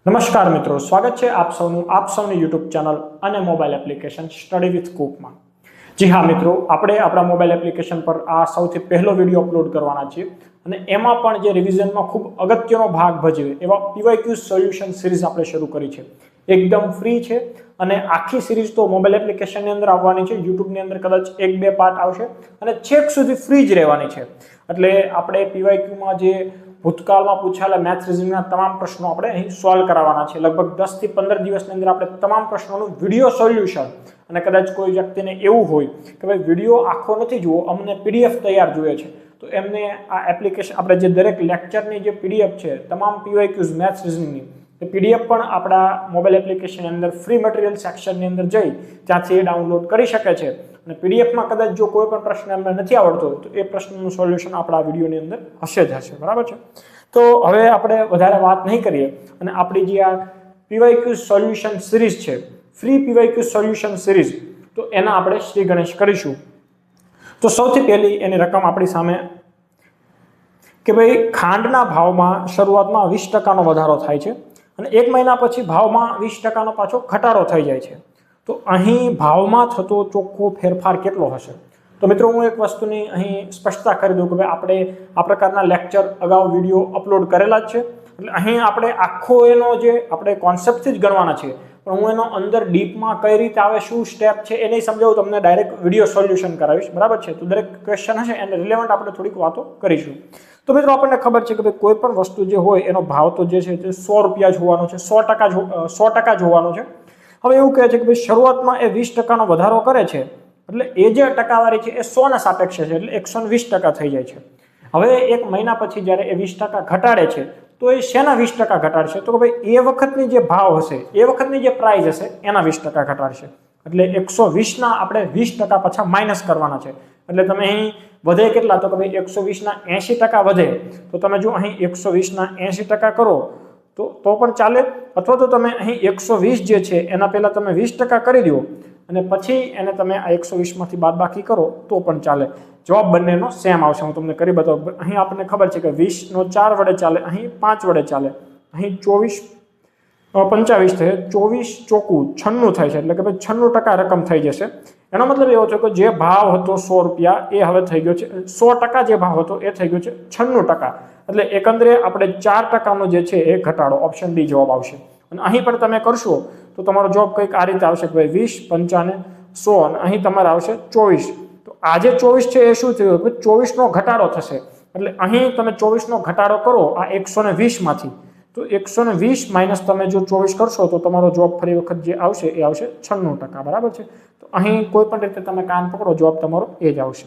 નમસ્કાર મિત્રો, સ્વાગત છે આપ સૌની યુટ્યુબ ચેનલ અને મોબાઈલ એપ્લિકેશન સ્ટડી વિથ કુકમાં। જી હા મિત્રો, આપણે આપણા મોબાઈલ એપ્લિકેશન પર આ સૌથી પહેલો વિડીયો અપલોડ કરવાના છીએ અને એમાં પણ જે રિવિઝનમાં ખૂબ અગત્યનો ભાગ ભજવે એવા પીવાયક્યુ સોલ્યુશન સિરીઝ આપણે શરૂ કરી છે। એકદમ ફ્રી છે અને આખી સિરીઝ તો મોબાઈલ એપ્લિકેશનની અંદર આવવાની છે, યુટ્યુબની અંદર કદાચ 1-2 પાર્ટ આવશે અને છેક સુધી ફ્રી જ રહેવાની છે। એટલે આપણે પીવાયક્યુમાં જે ભૂતકાળમાં પૂછાયેલા મેથ્સ રીઝનિંગના તમામ પ્રશ્નો આપણે અહીં સોલ્વ કરાવવાના છે। લગભગ 10 થી 15 દિવસની અંદર આપણે તમામ પ્રશ્નોનું વિડીયો સોલ્યુશન, અને કદાચ કોઈ વ્યક્તિને એવું હોય કે ભાઈ વિડીયો આખો નથી જોવો, અમને પીડીએફ તૈયાર જોઈએ છે, તો એમને આ એપ્લિકેશન આપણે જે દરેક લેક્ચરની જે પીડીએફ છે તમામ પીવાયક્યુઝ મેથ્સ રીઝનિંગની એ પીડીએફ પણ આપણા મોબાઈલ એપ્લિકેશનની અંદર ફ્રી મટીરિયલ સેક્શનની અંદર જઈ ત્યાંથી એ ડાઉનલોડ કરી શકે છે। અને પીડીએફમાં કદાચ જો કોઈ પણ પ્રશ્ન એમને નથી આવડતો તો એ પ્રશ્નનું સોલ્યુશન આપણા વિડીયોની અંદર હશે જ હશે, બરાબર છે। તો હવે આપણે વધારે વાત નહીં કરીએ અને આપણી જે આ પીવાયક્યુ સોલ્યુશન સિરીઝ છે, ફ્રી પીવાયક્યુ સોલ્યુશન સિરીઝ, તો એના આપણે શ્રી ગણેશ કરીશું। તો સૌથી પહેલી એની રકમ આપણી સામે કે ભાઈ ખાંડના ભાવમાં શરૂઆતમાં 20% વધારો થાય છે અને 1 મહિના પછી ભાવમાં 20% પાછો ઘટાડો થઈ જાય છે। તો અહીં ભાવમાં થતો ચોખ્ખો ફેરફાર કેટલો હશે? તો મિત્રો, હું એક વસ્તુની અહીં સ્પષ્ટતા કરી દઉં કે ભાઈ આપણે આ પ્રકારના લેક્ચર અગાઉ વિડીયો અપલોડ કરેલા જ છે, એટલે અહીં આપણે આખો એનો જે આપણે કોન્સેપ્ટથી જ ગણવાના છે, પણ હું એનો અંદર ડીપમાં કઈ રીતે આવે, શું સ્ટેપ છે એ નહીં સમજાવું, તમને ડાયરેક્ટ વિડીયો સોલ્યુશન કરાવીશ, બરાબર છે। તો દરેક ક્વેશ્ચન હશે એને રિલેવન્ટ આપણે થોડીક વાતો કરીશું। તો મિત્રો, આપણને ખબર છે કે ભાઈ કોઈ પણ વસ્તુ જે હોય એનો ભાવ તો જે છે તે 100 રૂપિયા જ હોવાનો છે, 100% જ હોવાનો છે। હવે એવું કહે છે કે ભાઈ શરૂઆતમાં એ 20%નો વધારો કરે છે, એટલે એ જે ટકાવારી છે એ 100 ના સાપેક્ષે છે, એટલે 120% થઈ જાય છે। હવે 1 મહિના પછી જ્યારે એ 20% ઘટાડે છે તો એ શેના 20% ઘટાડશે? તો કે ભાઈ એ વખતની જે ભાવ હશે, એ વખતની જે પ્રાઇસ હશે એના 20% ઘટાડશે, એટલે 120 ના આપણે 20% પાછા માઇનસ કરવાના છે। એટલે તમે અહીં વધે કેટલા? તો કે ભાઈ 120 ના 80% વધે, તો તમે જો અહીં 120 ના 80% કરો તો પણ ચાલે, અથવા તો તમે અહીં 120 જે છે એના પહેલા તમે 20% કરી દો અને પછી એને તમે આ 120 માંથી બાદબાકી કરો તો પણ ચાલે। જવાબ બંનેનો સેમ આવશે, હું તમને કરી બતાવું। અહીં આપણને ખબર છે કે 20 નો 4 વડે ચાલે, અહીં 5 વડે ચાલે, અહીં 25 થાય, 24 ચોખ્ખું 96 થાય છે, એટલે કે ભાઈ 96% રકમ થઈ જશે। એનો મતલબ એવો થયો કે જે ભાવ હતો 100 રૂપિયા એ હવે થઈ ગયો છે 100%, જે ભાવ હતો એ થઈ ગયો છે 96%, એટલે એકંદરે આપણે 4%નો જે છે એ ઘટાડો, ઓપ્શન ડી જવાબ આવશે। અને અહીં પણ તમે કરશો તો તમારો જવાબ કંઈક આ રીતે આવશે કે ભાઈ 20, 55, 100 અને અહીં તમારે આવશે 24। તો આ જે 24 છે એ શું થયું? 24નો ઘટાડો થશે, એટલે અહીં તમે 24નો ઘટાડો કરો આ 120 માંથી, તો 120 માઇનસ તમે જો 24 કરશો તો તમારો જવાબ ફરી વખત જે આવશે એ આવશે 96%, બરાબર છે। તો અહીં કોઈ પણ રીતે તમે કાન પકડો, જવાબ તમારો એ જ આવશે।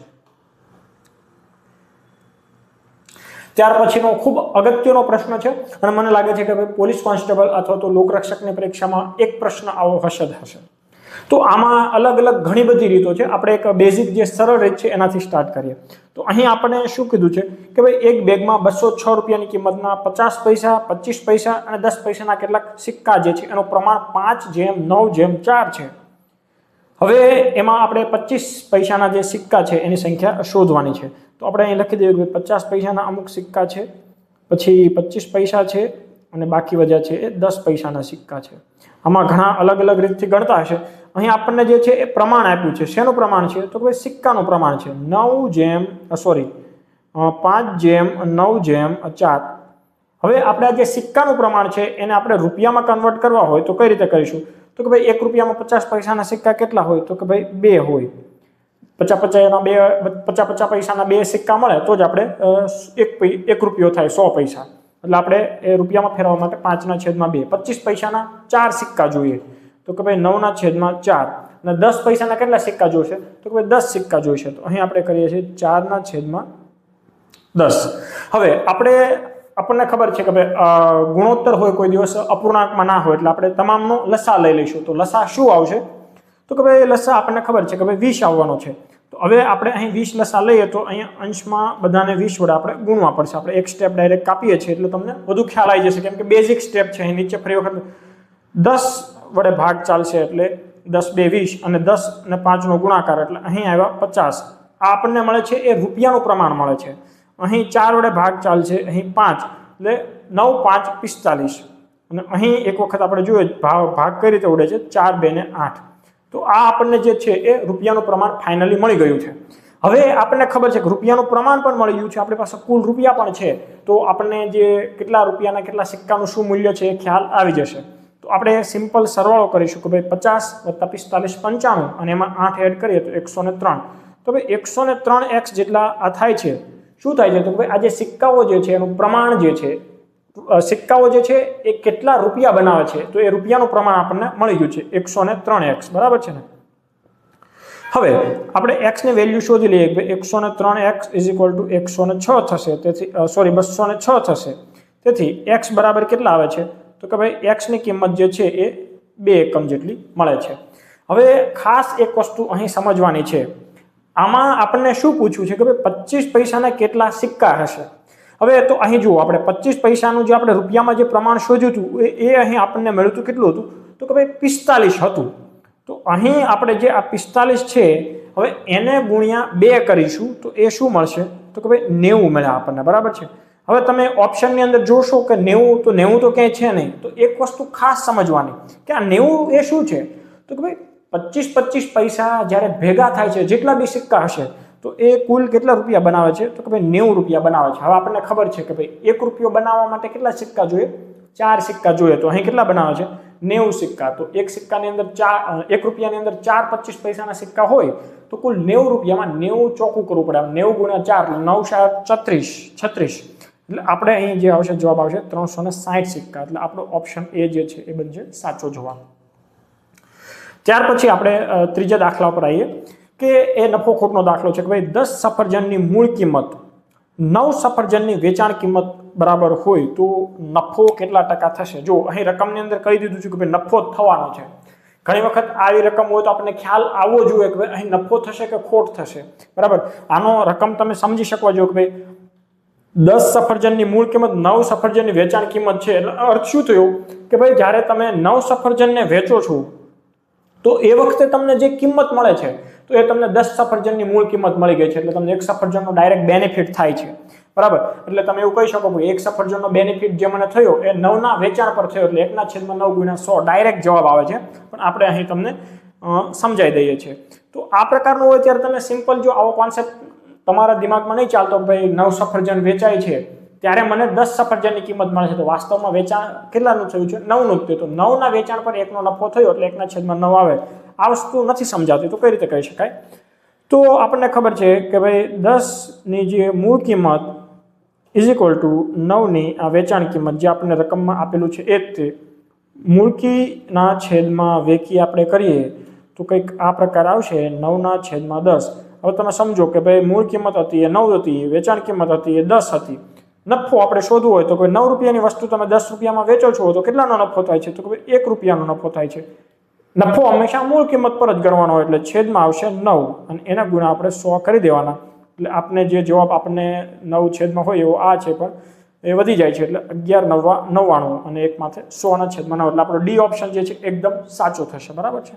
ત્યાર પછીનો ખૂબ અગત્યનો પ્રશ્ન છે અને મને લાગે છે કે ભાઈ પોલીસ કોન્સ્ટેબલ અથવા તો લોકરક્ષકની પરીક્ષામાં એક પ્રશ્ન આવો હશે જ હશે। તો આમાં અલગ અલગ ઘણી બધી રીતો છે, આપણે એક બેઝિક જે સરળ રીત છે એનાથી સ્ટાર્ટ કરીએ। તો અહીં આપણે શું કીધું છે કે ભાઈ એક બેગમાં 206 રૂપિયાની કિંમતના 50 પૈસા, 25 પૈસા અને 10 પૈસાના કેટલાક સિક્કા જે છે એનું પ્રમાણ 5:9:4 છે। હવે એમાં આપણે 25 પૈસાના જે સિક્કા છે એની સંખ્યા શોધવાની છે। તો આપણે અહીં લખી દઈએ કે 50 પૈસાના અમુક સિક્કા છે, પછી 25 પૈસા છે અને બાકી વધ્યા છે એ 10 પૈસાના સિક્કા છે। આમાં ઘણા અલગ અલગ રીતથી ગણતા હશે। અહીં આપણને જે છે એ પ્રમાણ આપ્યું છે, શેનું પ્રમાણ છે? તો કે સિક્કાનું પ્રમાણ છે, 5:9:4। હવે આપણે આ જે સિક્કાનું પ્રમાણ છે એને આપણે રૂપિયામાં કન્વર્ટ કરવા હોય તો કઈ રીતે કરીશું? તો કે ભાઈ 1 રૂપિયામાં 50 પૈસાના સિક્કા કેટલા હોય? તો કે ભાઈ 2 હોય। 50 પૈસાના 2 સિક્કા મળે તો જ આપણે 1 રૂપિયો થાય 100 પૈસા, એટલે આપણે એ રૂપિયામાં ફેરવવા માટે 5/2। 25 પૈસાના 4 સિક્કા જોઈએ, તો કે ભાઈ 9/4, અને 10 પૈસાના કેટલા સિક્કા જોઈશે? તો કે ભાઈ 10 સિક્કા જોઈશે, તો અહીં આપણે કરીએ છીએ 4/10। હવે આપણને ખબર છે કે ભાઈ ગુણોત્તર હોય કોઈ દિવસ અપૂર્ણાંકમાં ના હોય, એટલે આપણે તમામનો લસા લઈ લઈશું। તો લસા શું આવશે? તો કે ભાઈ લસા આપણને ખબર છે કે ભાઈ 20 આવવાનો છે। તો હવે આપણે અહીં 20 લસા લઈએ તો અહીંયા અંશમાં બધાને 20 વડે આપણે ગુણવા પડશે। આપણે એક સ્ટેપ ડાયરેક્ટ કાપીએ છીએ એટલે તમને વધુ ખ્યાલ આવી જશે, કેમ કે બેઝિક સ્ટેપ છે। અહીં નીચે ફરી વખત 10 વડે ભાગ ચાલશે, એટલે 10 2 20 અને 10 અને 5 નો ગુણાકાર, એટલે અહીં આવ્યા 50। આ આપણને મળે છે એ રૂપિયાનું પ્રમાણ મળે છે। અહીં 4 વડે ભાગ ચાલશે, અહીં 5, એટલે 9 5 45, અને અહીં એક વખત આપણે જોઈએ ભાગ કઈ રીતે ઉડે છે 4 2 ને 8. તો આ આપણને જે છે એ રૂપિયાનું પ્રમાણ ફાઇનલી મળી ગયું છે. હવે આપણને ખબર છે કે રૂપિયાનું પ્રમાણ પણ મળી ગયું છે, આપણી પાસે કુલ રૂપિયા પણ છે, તો આપણને જે કેટલા રૂપિયાના કેટલા સિક્કાનું શું મૂલ્ય છે એ ખ્યાલ આવી જશે. તો આપણે સિમ્પલ સરવાળો કરીશું કે ભાઈ 50 + 45 95 અને એમાં 8 એડ કરીએ તો 103. તો ભાઈ 103x જેટલા આ થાય છે. શું થાય છે તો ભાઈ આ જે સિક્કાઓ જે છે એનું પ્રમાણ જે છે, સિક્કાઓ જે છે એ કેટલા રૂપિયા બનાવે છે, તો એ રૂપિયાનું પ્રમાણ આપણને મળી ગયું છે 103x. બરાબર છે ને. હવે આપણે x ની વેલ્યુ શોધી લઈએ કે 103x = 106 થશે. તેથી 206 થશે. તેથી x બરાબર કેટલા આવે છે તો કે ભાઈ x ની કિંમત જે છે એ 2 એકમ જેટલી મળે છે. હવે ખાસ એક વસ્તુ અહીં સમજવાની છે. આમાં આપણને શું પૂછ્યું છે કે ભાઈ 25 પૈસાના કેટલા સિક્કા હશે. હવે તો અહીં જુઓ, આપણે 25 પૈસાનું જે આપણે રૂપિયામાં જે પ્રમાણ શોધ્યું હતું એ અહીં આપણને મળ્યું હતું કેટલું હતું તો કે ભાઈ 45 હતું. તો અહીં આપણે જે આ 45 છે હવે એને ગુણ્યા 2 કરીશું તો એ શું મળશે તો કે ભાઈ 90 મળ્યા આપણને. બરાબર છે. હવે તમે ઓપ્શનની અંદર જોશો કે 90 તો 90 તો ક્યાંય છે નહીં. તો એક વસ્તુ ખાસ સમજવાની કે આ 90 એ શું છે તો કે ભાઈ 25 પૈસા જ્યારે ભેગા થાય છે, જેટલા બી સિક્કા હશે તો એ કુલ કેટલા રૂપિયા બનાવે છે તો કે ભાઈ 90 રૂપિયા બનાવે છે. હવે આપણને ખબર છે કે ભાઈ 1 રૂપિયો બનાવવા માટે કેટલા સિક્કા જોઈએ, 4 સિક્કા જોઈએ. તો અહીં કેટલા બનાવે છે 90 સિક્કા. તો એક સિક્કાની અંદર 1 રૂપિયાની અંદર 4 25 પૈસાના સિક્કા હોય તો કુલ 90 રૂપિયામાં 90 ચોખ્ખું કરવું પડે. 90 × 4 9 36. એટલે આપણે અહીં જે આવશે જવાબ આવશે 360 સિક્કા. એટલે આપણો ઓપ્શન એ જે છે એ બનશે સાચો જવાબ. ત્યાર પછી આપણે ત્રીજા દાખલા પર આવીએ કે એ નફો ખોટનો દાખલો છે કે ભાઈ 10 સફરજનની મૂળ કિંમત 9 સફરજનની વેચાણ કિંમત બરાબર હોય તો નફો કેટલા ટકા થશે. જો અહીં રકમની અંદર કહી દીધું છે કે ભાઈ નફો થવાનો છે. ઘણી વખત આવી રકમ હોય તો આપણને ખ્યાલ આવવો જોઈએ કે ભાઈ અહીં નફો થશે કે ખોટ થશે. બરાબર. આનો રકમ તમે સમજી શકવા જોઈએ કે ભાઈ 10 સફરજનની મૂળ કિંમત 9 સફરજનની વેચાણ કિંમત છે. એટલે અર્થ શું થયો કે ભાઈ જ્યારે તમે 9 સફરજનને વેચો છો તો એ વખતે તમને જે કિંમત મળે છે તો એ તમને 10 સફરજનની મૂળ કિંમત મળી ગઈ છે. એટલે તમને એક સફરજનનો ડાયરેક્ટ બેનિફિટ થાય છે. બરાબર. એટલે તમે એવું કહી શકો કે એક સફરજનનો બેનિફિટ જે મને થયો એ 9 ના વેચાણ પર થયો. એટલે 1/9 × 100 ડાયરેક્ટ જવાબ આવે છે. પણ આપણે અહીં તમને સમજાઈ દઈએ છીએ. તો આ પ્રકારનું હોય ત્યારે તમે સિમ્પલ જો આવો કોન્સેપ્ટ તમારા દિમાગમાં નહીં ચાલતો ભાઈ 9 સફરજન વેચાય છે ત્યારે મને 10 સફરજનની કિંમત મળે છે, તો વાસ્તવમાં વેચાણ કેટલાનું થયું છે 9 નું જ થયું. તો 9 ના વેચાણ પર 1 નો નફો થયો એટલે 1/9 આવે. આ વસ્તુ નથી સમજાતી તો કઈ રીતે કહી શકાય. તો આપણને ખબર છે કે ભાઈ 10 ની જે મૂળ કિંમત = 9 ની આ વેચાણ કિંમત જે આપણને રકમમાં આપેલું છે એ જ તે મૂળકીના છેદમાં વેકી આપણે કરીએ તો કંઈક આ પ્રકાર આવશે 9/10. હવે તમે સમજો કે ભાઈ મૂળ કિંમત હતી એ 9 હતી, વેચાણ કિંમત હતી એ 10 હતી. નફો આપણે શોધવો હોય તો કોઈ 9 રૂપિયાની વસ્તુ તમે 10 રૂપિયામાં વેચો છો તો કેટલાનો નફો થાય છે તો કે 1 રૂપિયાનો નફો થાય છે. નફો હંમેશા મૂળ કિંમત પર જ ગણવાનો હોય એટલે છેદમાં આવશે 9 અને એના ગુણા આપણે 100 કરી દેવાના. એટલે આપણે જે જવાબ આપણને 9 છેદમાં હોય એવો આ છે પણ એ વધી જાય છે એટલે 11/99 અને 1 માથે 100/9. એટલે આપણો ડી ઓપ્શન જે છે એકદમ સાચો થશે. બરાબર છે.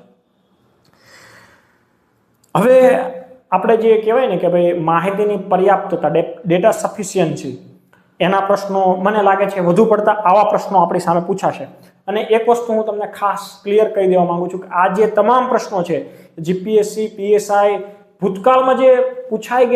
હવે આપણે જે કહેવાય ને કે ભાઈ માહિતીની પર્યાપ્તતા, ડેટા સફિશિયન્સી, એના પ્રશ્નો મને લાગે છે વધુ પડતા આવા પ્રશ્નો આપણી સામે પૂછાશે. અને એક વસ્તુ હું તમને ખાસ ક્લિયર કહી દેવા માંગુ છું કે આ જે તમામ પ્રશ્નો છે જીપીએસસી, પીએસઆઈ, ભૂતકાળમાં જે પૂછાઈ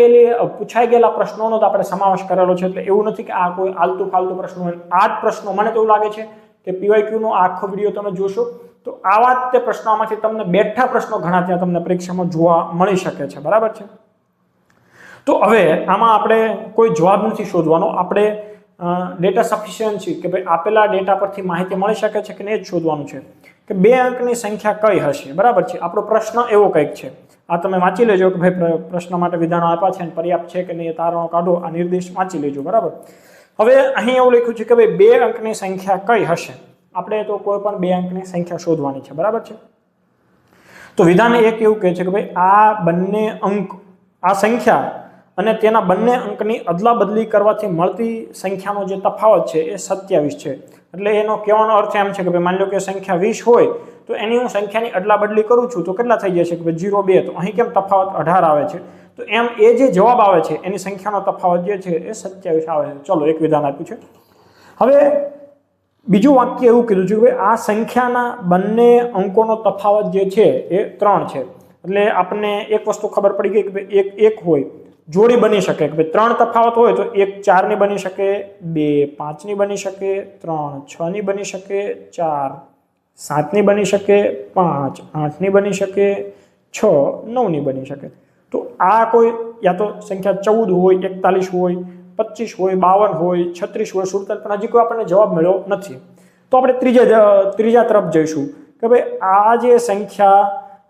ગયેલા પ્રશ્નોનો તો આપણે સમાવેશ કરેલો છે. એટલે એવું નથી કે આ કોઈ આલતુ ફાલતુ પ્રશ્નો હોય. આ જ પ્રશ્નો મને તો એવું લાગે છે કે પીવાયક્યુનો આખો વિડીયો તમે જોશો તો આવા જ તે પ્રશ્નોમાંથી તમને બેઠા પ્રશ્નો ઘણા ત્યાં તમને પરીક્ષામાં જોવા મળી શકે છે. બરાબર છે. તો હવે આમાં આપણે કોઈ જવાબ નથી શોધવાનો. આપણે ડેટા સફિશિયન્સી કે ભાઈ આપેલા ડેટા પરથી માહિતી મળી શકે છે કે નહીં જ શોધવાનું છે કે 2 અંકની સંખ્યા કઈ હશે. બરાબર છે. આપણો પ્રશ્ન એવો કંઈક છે. આ તમે વાંચી લેજો કે ભાઈ પ્રશ્ન માટે વિધાનો આપ્યા છે અને પર્યાપ્ત છે કે નહીં એ તારણો કાઢો. આ નિર્દેશ વાંચી લેજો. બરાબર. હવે અહીં એવું લખ્યું છે કે ભાઈ 2 અંકની સંખ્યા કઈ હશે. આપણે તો કોઈ પણ 2 અંકની સંખ્યા શોધવાની છે. બરાબર છે. તો વિધાન એક એવું કહે છે કે ભાઈ આ બંને અંક, આ સંખ્યા અને તેના બંને અંકની અદલા બદલી કરવાથી મળતી સંખ્યાનો જે તફાવત છે એ 27 છે. એટલે એનો કહેવાનો અર્થ એમ છે કે ભાઈ માની લો કે સંખ્યા 20 હોય તો એની હું સંખ્યાની અદલા બદલી કરું છું તો કેટલા થઈ જશે કે ભાઈ 0 2. તો અહીં કેમ તફાવત 18 આવે છે. તો એમ એ જે જવાબ આવે છે એની સંખ્યાનો તફાવત જે છે એ 27 આવે છે. ચલો એક વિધાન આપ્યું છે. હવે બીજું વાક્ય એવું કીધું છે કે આ સંખ્યાના બંને અંકોનો તફાવત જે છે એ 3 છે. એટલે આપણને એક વસ્તુ ખબર પડી ગઈ કે ભાઈ એક એક હોય જોડી બની શકે કે ભાઈ 3 તફાવત હોય તો 1 4 ની બની શકે, 2 5 ની બની શકે, 3 6 ની બની શકે, 4 7 ની બની શકે, 5 8 ની બની શકે, 6 9 ની બની શકે. તો આ કોઈ યા તો સંખ્યા 14 હોય, 41 હોય, 25 હોય, 52 હોય, 36 હોય, 47, પણ હજી કોઈ આપણને જવાબ મળ્યો નથી. તો આપણે ત્રીજા તરફ જઈશું કે ભાઈ આ જે સંખ્યા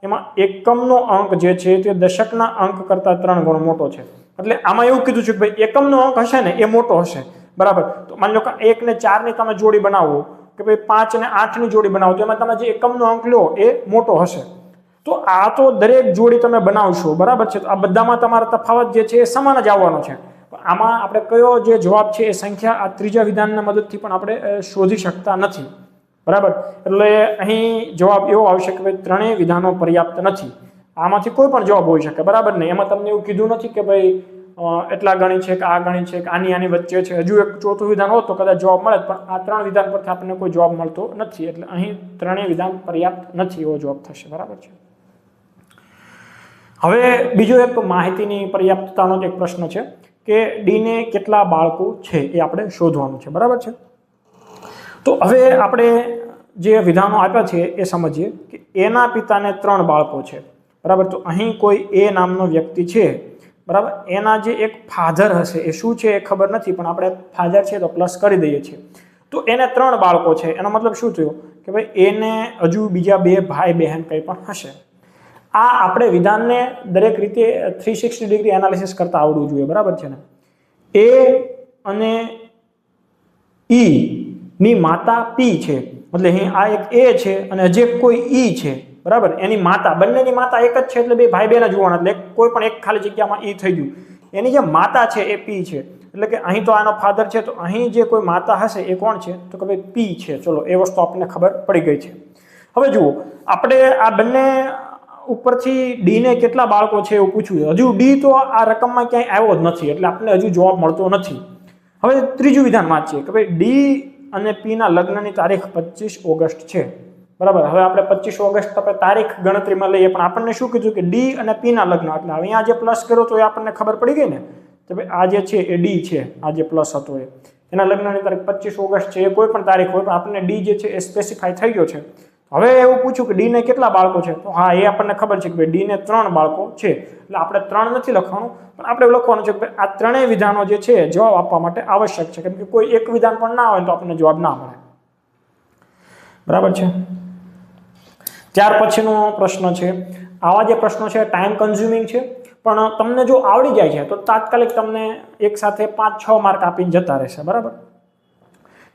એમાં એકમનો અંક જે છે તે દશકના અંક કરતાં 3 ગણો મોટો છે. એટલે આમાં એવું કીધું છે કે ભાઈ એકમનો અંક હશે ને એ મોટો હશે, બરાબર. તો માની લો કે 1 ને 4 ની તમે જોડી બનાવો કે ભાઈ 5 અને 8 ની જોડી બનાવો તો એમાં તમે જે એકમનો અંક લો એ મોટો હશે. તો આ તો દરેક જોડી તમે બનાવશો, બરાબર છે. તો આ બધામાં તમારો તફાવત જે છે એ સમાન જ આવવાનો છે. આમાં આપણે કયો જે જવાબ છે એ સંખ્યા આ ત્રીજા વિધાનના મદદથી પણ આપણે શોધી શકતા નથી, બરાબર. એટલે અહીં જવાબ એવો આવશે કે ભાઈ ત્રણેય વિધાનો પર્યાપ્ત નથી. આમાંથી કોઈ પણ જવાબ હોઈ શકે, બરાબર ને. એમાં તમને એવું કીધું નથી કે ભાઈ એટલા ગણી છે કે આ ગણી છે કે આની વચ્ચે છે. હજુ એક ચોથું વિધાન હોત તો કદાચ જવાબ મળે, પણ આ 3 વિધાન પરથી આપણને કોઈ જવાબ મળતો નથી. એટલે અહીં ત્રણેય વિધાન પર્યાપ્ત નથી એવો જવાબ થશે, બરાબર છે. હવે બીજો એક માહિતીની પર્યાપ્તતાનો એક પ્રશ્ન છે કે ડી ને કેટલા બાળકો છે એ આપણે શોધવાનું છે, બરાબર છે. તો હવે આપણે જે વિધાનો આપ્યા છે એ સમજીએ કે એના પિતાને 3 બાળકો છે, બરાબર. તો અહીં કોઈ એ નામનો વ્યક્તિ છે, બરાબર. એના જે એક ફાધર હશે એ શું છે એ ખબર નથી, પણ આપણે ફાધર છે તો પ્લસ કરી દઈએ છીએ. તો એને 3 બાળકો છે, એનો મતલબ શું થયો કે ભાઈ એને હજુ બીજા 2 ભાઈ બહેન કંઈ પણ હશે. આ આપણે વિધાનને દરેક રીતે 360 ડિગ્રી એનાલિસિસ કરતા આવડવું જોઈએ, બરાબર છે ને. એ અને ઈ ની માતા પી છે, એટલે અહીં આ એક એ છે અને હજી કોઈ ઈ છે, બરાબર. એની માતા, બંનેની માતા એક જ છે એટલે 2 ભાઈ બહેન જ હોવાના. એટલે કોઈ પણ એક ખાલી જગ્યામાં ઈ થઈ ગયું. એની જે માતા છે એ પી છે, એટલે કે અહીં તો આનો ફાધર છે, તો અહીં જે કોઈ માતા હશે એ કોણ છે તો કે ભાઈ પી છે. ચલો, એ વસ્તુ આપણને ખબર પડી ગઈ છે. હવે જુઓ, આપણે આ બંને ઉપરથી ડી ને કેટલા બાળકો છે એવું પૂછ્યું. હજુ ડી તો આ રકમમાં ક્યાંય આવ્યો જ નથી, એટલે આપણને હજુ જવાબ મળતો નથી. હવે ત્રીજું વિધાન વાંચીએ કે ભાઈ ડી અને પી ના લગ્નની તારીખ 25 ઓગસ્ટ છે, બરાબર. હવે આપણે 25 ઓગસ્ટ આપણે તારીખ ગણતરીમાં લઈએ, પણ આપણને શું કીધું કે ડી અને પી ના લગ્ન. એટલે અહીંયા જે પ્લસ કર્યો તો એ આપણને ખબર પડી ગઈ ને કે ભાઈ આ જે છે એ ડી છે, આ જે પ્લસ હતો એના લગ્નની તારીખ 25 ઓગસ્ટ છે. એ કોઈ પણ તારીખ હોય, પણ આપણને ડી જે છે એ સ્પેસિફાઈ થઈ ગયો છે. હવે એવું પૂછ્યું કે ડી ને કેટલા બાળકો છે, તો હા, એ આપણને ખબર છે કે ભાઈ ડી ને 3 બાળકો છે. એટલે આપણે 3 નથી લખવાનું, પણ આપણે લખવાનું છે કે આ ત્રણેય વિધાનો જે છે જવાબ આપવા માટે આવશ્યક છે, કેમ કે કોઈ એક વિધાન પણ ના હોય તો આપણને જવાબ ના મળે, બરાબર છે. ત્યાર પછીનો પ્રશ્ન છે, આવા જે પ્રશ્નો છે ટાઈમ કન્ઝ્યુમિંગ છે, પણ તમને જો આવડી જાય છે તો તાત્કાલિક તમને એક સાથે 5-6 માર્ક આપીને જતા રહેશે, બરાબર.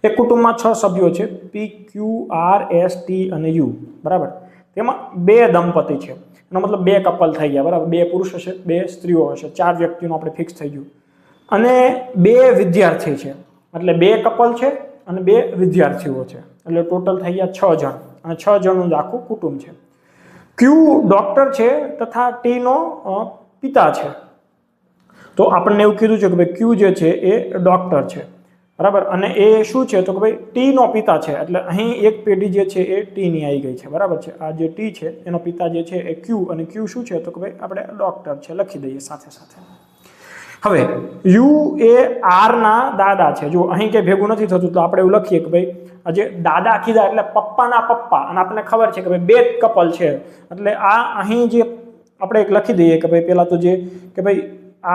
એક કુટુંબમાં 6 સભ્યો છે, પી, ક્યુ, આર, એસ, ટી અને યુ, બરાબર. તેમાં 2 દંપતી છે, એનો મતલબ 2 કપલ થઈ ગયા, બરાબર. 2 પુરુષ હશે, 2 સ્ત્રીઓ હશે, 4 વ્યક્તિનું આપણે ફિક્સ થઈ ગયું. અને 2 વિદ્યાર્થી છે, એટલે 2 કપલ છે અને 2 વિદ્યાર્થીઓ છે, એટલે ટોટલ થઈ ગયા 6 જણ, અને 6 જણનું આખું કુટુંબ છે. ક્યુ ડોક્ટર છે તથા ટી નો પિતા છે. તો આપણને એવું કીધું છે કે ભાઈ ક્યુ જે છે એ ડોક્ટર છે, બરાબર. અને એ શું છે તો કે ભાઈ ટી નો પિતા છે, એટલે અહીં એક પેઢી જે છે એ ટી ની આવી ગઈ છે, બરાબર છે. આ જે ટી છે એનો પિતા જે છે એ ક્યુ, અને ક્યુ શું છે તો કે ભાઈ આપણે ડોક્ટર છે, લખી દઈએ સાથે સાથે. હવે યુ એ આર ના દાદા છે. જો અહીં કે ભેગું નથી થતું તો આપણે એવું લખીએ કે ભાઈ જે દાદા કીધા એટલે પપ્પાના પપ્પા, અને આપણને ખબર છે કે ભાઈ 2 કપલ છે, એટલે આ અહીં જે આપણે એક લખી દઈએ કે ભાઈ પેલા તો જે કે ભાઈ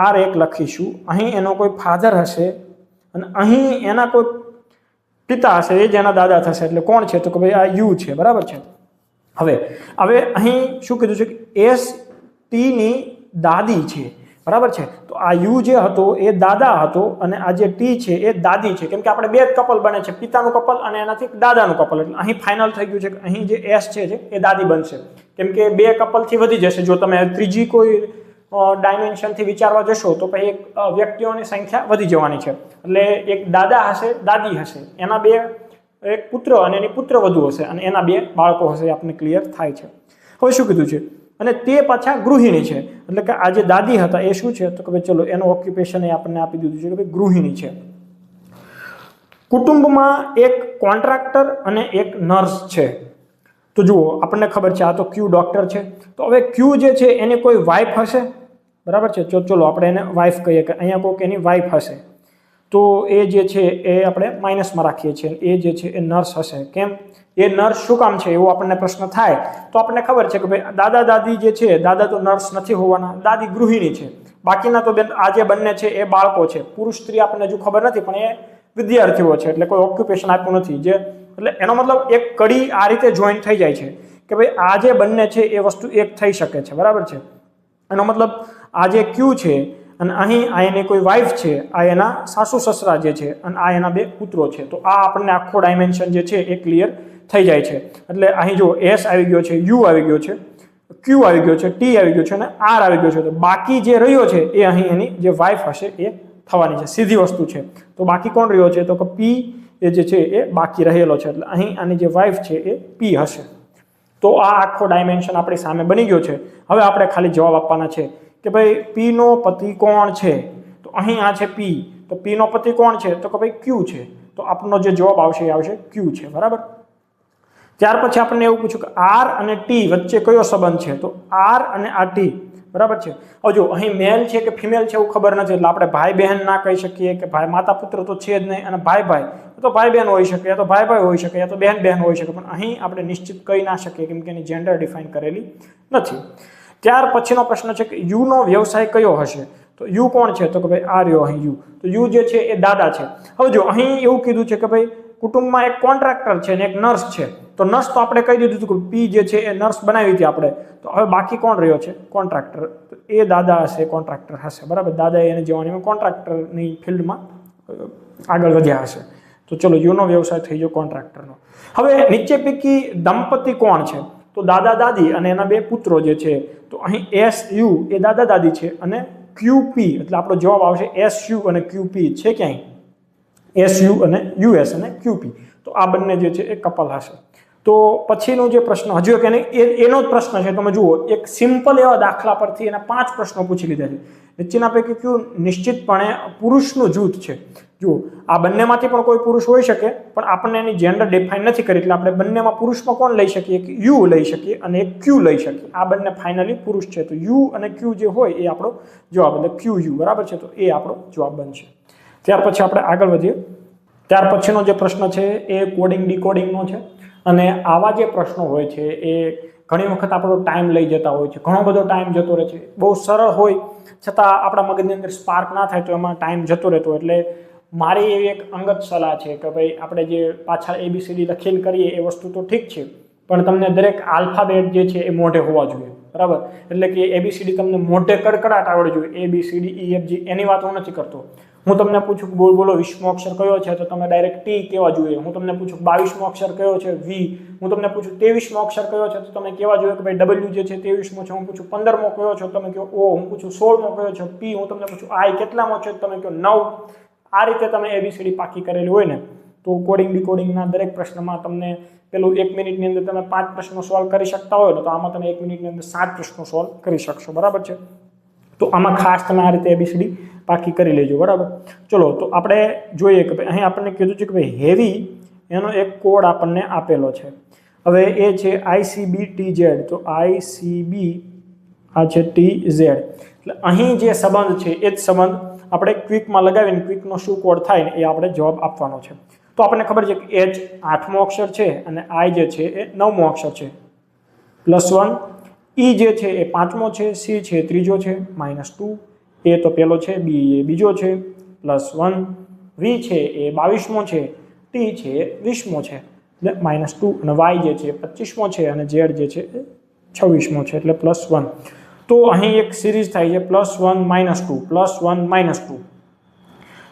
આર એક લખીશું, અહીં એનો કોઈ ફાધર હશે અને અહીં એના કોઈ પિતા હશે, એ જેના દાદા થશે, એટલે કોણ છે તો કે ભાઈ આ યુ છે, બરાબર છે. હવે અહીં શું કીધું છે કે એસ ટી ની દાદી છે, બરાબર છે. તો આ યુ જે હતો એ દાદા હતો અને આ જે ટી છે એ દાદી છે, કેમ કે આપણે 2 કપલ બને છે, પિતાનું કપલ અને એનાથી દાદાનું કપલ. એટલે અહીં ફાઇનલ થઈ ગયું છે કે અહીં જે એસ છે એ દાદી બનશે, કેમ કે 2 કપલથી વધી જશે. જો તમે ત્રીજી કોઈ ડાયમેન્શનથી વિચારવા જશો તો પછી એક વ્યક્તિઓની સંખ્યા વધી જવાની છે, એટલે એક દાદા હશે, દાદી હશે, એના 2 એક પુત્ર અને એની પુત્ર વધુ હશે, અને એના 2 બાળકો હશે. આપણને ક્લિયર થાય છે. હવે શું કીધું છે, અને તે પાછા ગૃહિણી છે, એટલે કે આ જે દાદી હતા એ શું છે તો કે ભાઈ ચલો એનો ઓક્યુપેશન એ આપણને આપી દીધું છે કે ભાઈ ગૃહિણી છે. કુટુંબમાં એક કોન્ટ્રાક્ટર અને એક નર્સ છે. તો જુઓ આપણને ખબર છે આ તો ક્યુ ડોક્ટર છે. તો હવે ક્યુ જે છે એની કોઈ વાઇફ હશે, બરાબર છે. ચલો આપણે એને વાઇફ કહીએ કે અહીંયા કોઈક એની વાઇફ હશે. તો એ જે છે એ આપણે માઇનસમાં રાખીએ છીએ. એ જે છે એ નર્સ હશે. કેમ? એ નર્સ શું કામ છે એવું આપણને પ્રશ્ન થાય તો આપણને ખબર છે કે ભાઈ દાદા દાદી જે છે, દાદા તો નર્સ નથી હોવાના, દાદી ગૃહિણી છે. બાકીના તો આ જે બંને છે એ બાળકો છે. પુરુષ સ્ત્રી આપણને હજુ ખબર નથી, પણ એ વિદ્યાર્થીઓ છે, એટલે કોઈ ઓક્યુપેશન આપ્યું નથી. જે એટલે એનો મતલબ એક કડી આ રીતે જોઈન થઈ જાય છે કે ભાઈ આ જે બંને છે એ વસ્તુ એક થઈ શકે છે, બરાબર છે. એનો મતલબ આ જે ક્યુ છે અને અહીં આ એની કોઈ વાઇફ છે, આ એના સાસુ સસરા જે છે, અને આ એના બે પુત્રો છે. તો આ આપણને આખો ડાયમેન્શન જે છે એ ક્લિયર થઈ જાય છે. એટલે અહીં જો એસ આવી ગયો છે, યુ આવી ગયો છે, ક્યુ આવી ગયો છે, ટી આવી ગયો છે અને આર આવી ગયો છે. તો બાકી જે રહ્યો છે એ અહીં એની જે વાઇફ હશે એ થવાની છે. સીધી વસ્તુ છે. તો બાકી કોણ રહ્યો છે? તો કે પી એ જે છે એ બાકી રહેલો છે. એટલે અહીં આની જે વાઇફ છે એ પી હશે. તો આ આખો ડાયમેન્શન આપણી સામે બની ગયો છે. હવે આપણે ખાલી જવાબ આપવાના છે કે ભાઈ પી નો પતિ કોણ છે? તો અહીં આ છે પી. તો પી નો પતિ કોણ છે? તો કે ભાઈ ક્યુ છે. તો આપણનો જે જવાબ આવશે એ આવશે ક્યુ છે, બરાબર. ત્યાર પછી આપણને એવું પૂછ્યું કે આર અને ટી વચ્ચે કયો સંબંધ છે? તો આર અને આ ટી, બરાબર છે. હવે જો અહીં મેલ છે કે ફિમેલ છે એવું ખબર નથી, એટલે આપણે ભાઈ બહેન ના કહી શકીએ કે ભાઈ માતા પુત્ર તો છે જ નહીં, અને ભાઈ ભાઈ તો ભાઈ બહેન હોઈ શકે, યા તો ભાઈ ભાઈ હોઈ શકે, યા તો બહેન બહેન હોઈ શકે. પણ અહીં આપણે નિશ્ચિત કહી ના શકીએ કેમ કે એની જેન્ડર ડિફાઇન કરેલી નથી. ત્યાર પછીનો પ્રશ્ન છે કે યુ નો વ્યવસાય કયો હશે? તો યુ કોણ છે? તો કે ભાઈ આ રહ્યો અહીં યુ. તો યુ જે છે એ દાદા છે. હવે જો અહીં એવું કીધું છે કે ભાઈ કુટુંબમાં એક કોન્ટ્રાક્ટર છે અને એક નર્સ છે. તો નર્સ તો આપણે કહી દીધું હતું કે પી જે છે એ નર્સ બનાવી હતી આપણે. તો હવે બાકી કોણ રહ્યો છે? કોન્ટ્રાક્ટર. તો એ દાદા હશે, કોન્ટ્રાક્ટર હશે, બરાબર. દાદા એને જવાની કોન્ટ્રાક્ટરની ફિલ્ડમાં આગળ વધ્યા હશે. તો ચલો યુનો વ્યવસાય થઈ ગયો કોન્ટ્રાક્ટરનો. હવે નીચે પૈકી દંપતી કોણ છે? તો દાદા દાદી અને એના બે પુત્રો જે છે. તો અહીં એસ યુ એ દાદા દાદી છે અને ક્યુપી એટલે આપણો જવાબ આવશે એસ યુ અને ક્યુપી છે ક્યાંય SU અને US અને QP. તો આ બંને જે છે એ કપલ હશે. તો પછીનો જે પ્રશ્ન હજુ એક એનો જ પ્રશ્ન છે. તમે જુઓ એક સિમ્પલ એવા દાખલા પરથી એના 5 પ્રશ્નો પૂછી લીધા છે. નીચેના પૈકી કયું નિશ્ચિતપણે પુરુષનું જૂથ છે? જુઓ આ બંનેમાંથી પણ કોઈ પુરુષ હોઈ શકે, પણ આપણને એની જેન્ડર ડિફાઇન નથી કરી, એટલે આપણે બંનેમાં પુરુષમાં કોણ લઈ શકીએ? એક યુ લઈ શકીએ અને એક ક્યુ લઈ શકીએ. આ બંને ફાઇનલી પુરુષ છે. તો યુ અને ક્યુ જે હોય એ આપણો જવાબ, એટલે ક્યુ યુ, બરાબર છે. તો એ આપણો જવાબ બનશે. ત્યાર પછી આપણે આગળ વધીએ. ત્યાર પછીનો જે પ્રશ્ન છે એ કોડિંગ ડીકોડિંગનો છે. અને આવા જે પ્રશ્નો હોય છે એ ઘણી વખત આપણો ટાઈમ લઈ જતા હોય છે, ઘણો બધો ટાઈમ જતો રહે છે. બહુ સરળ હોય છતાં આપણા મગજની અંદર સ્પાર્ક ના થાય તો એમાં ટાઈમ જતો રહેતો. એટલે મારી એવી એક અંગત સલાહ છે કે ભાઈ આપણે જે પાછળ ABCD લખીને કરીએ એ વસ્તુ તો ઠીક છે, પણ તમને દરેક આલ્ફાબેટ જે છે એ મોઢે હોવા જોઈએ, બરાબર. એટલે કે ABCD તમને મોઢે કડકડાટ આવડવી જોઈએ. ABCD EFG એની વાત હું નથી કરતો. હું તમને પૂછું કે બોલો 20મો અક્ષર કયો છે? તો તમે ડાયરેક્ટ ટી કહેવા જોઈએ. હું તમને પૂછું 22મો અક્ષર કયો છે? V. હું તમને પૂછું 23મો અક્ષર કયો છે? તો તમે કહેવા જોઈએ કે ભાઈ W જે છે 23મો છે. હું પૂછું 15મો કયો છે? તમે કહો O. હું પૂછું 16મો કયો છે? P. હું તમને પૂછું I કેટલામો છે? તમે કહો 9. આ રીતે તમે ABCD પાકી કરેલી હોય ને તો કોડિંગ ડીકોડિંગના દરેક પ્રશ્નમાં તમને પેલું 1 મિનિટની અંદર તમે 5 પ્રશ્નો સોલ્વ કરી શકતા હોય તો આમાં તમે 1 મિનિટની અંદર 7 પ્રશ્નો સોલ્વ કરી શકશો, બરાબર છે. તો આમાં ખાસ તમે આ રીતે ABCD પાકી કરી લેજો, બરાબર. ચલો તો આપણે જોઈએ કે ભાઈ અહીં આપણને કીધું છે કે ભાઈ હેવી એનો એક કોડ આપણને આપેલો છે. હવે એ છે ICB-TZ. તો ICB આ છે TZ. એટલે અહીં જે સંબંધ છે એ જ સંબંધ આપણે ક્વિકમાં લગાવીને ક્વિકનો શું કોડ થાય એ આપણે જવાબ આપવાનો છે. તો આપણને ખબર છે કે H 8મો અક્ષર છે અને I જે છે એ 9મો અક્ષર છે. +1. E જે છે એ 5મો છે, C છે એ 3જો છે, -2. A તો પહેલો છે, B એ બીજો છે, +1. V છે એ 22મો છે, T છે એ 20મો છે, એટલે -2. અને Y જે છે 25મો છે અને Z જે છે એ 26મો છે, એટલે +1. તો અહીં એક સિરીઝ થાય છે +1 -2 +1 -2.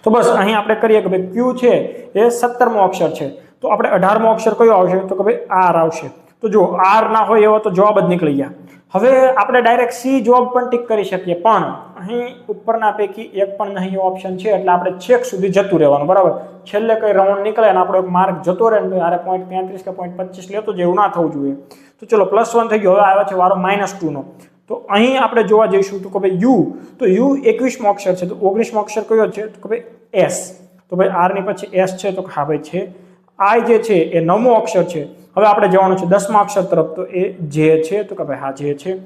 તો બસ અહીં આપણે કરીએ કે ભાઈ Q છે એ 17મો અક્ષર છે. તો આપણે 18મો અક્ષર કયો આવશે? તો કે ભાઈ R આવશે. તો જો R ના હોય એવો તો જવાબ જ નીકળી ગયા. હવે આપણે ડાયરેક્ટ C જવાબ પણ ટીક કરી શકીએ, પણ અહીં ઉપરના પૈકી એક પણ નહીં ઓપ્શન છે, એટલે આપણે છેક સુધી જતું રહેવાનું, બરાબર. છેલ્લે કઈ રાઉન્ડ નીકળે અને આપણો એક માર્ક જતો રહે ને આરે 0.33 કે 0.25 લેતો જેવું ના થવું જોઈએ. તો ચલો +1 થઈ ગયો. હવે આવ્યો છે વારો -2 નો. તો અહીં આપણે જોવા જઈશું તો કે ભાઈ U. તો U 21મો અક્ષર છે. તો 19મો અક્ષર કયો છે? તો કે ભાઈ S. તો ભાઈ આર ની પછી એસ છે, તો હા ભાઈ છે. આઈ જે છે એ 9મો અક્ષર છે. હવે આપણે જવાનું છે 10મા અક્ષર તરફ, તો એ જે છે, તો કે ભાઈ હા જે છે.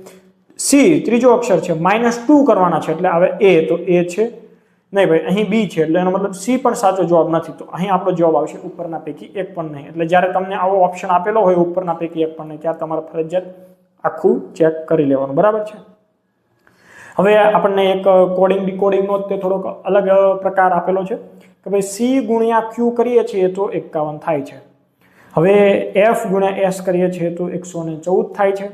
સી ત્રીજો અક્ષર છે, -2 કરવાના છે એટલે હવે એ, તો એ છે નહીં ભાઈ, અહીં બી છે એટલે એનો મતલબ સી પણ સાચો જવાબ નથી, તો અહીં આપણો જવાબ આવશે ઉપરના પૈકી એક પણ નહીં. એટલે જ્યારે તમને આવો ઓપ્શન આપેલો હોય ઉપરના પૈકી એક પણ નહીં, ત્યારે તમારે ફરજિયાત આખું ચેક કરી લેવાનું, બરાબર છે. હવે આપણને એક કોડિંગ ડીકોડિંગનો તે થોડોક અલગ પ્રકાર આપેલો છે કે ભાઈ સી ગુણ્યા ક્યુ કરીએ છીએ તો 51 થાય છે. હવે એફ ગુણ્યા એસ કરીએ છીએ તો 114 થાય છે.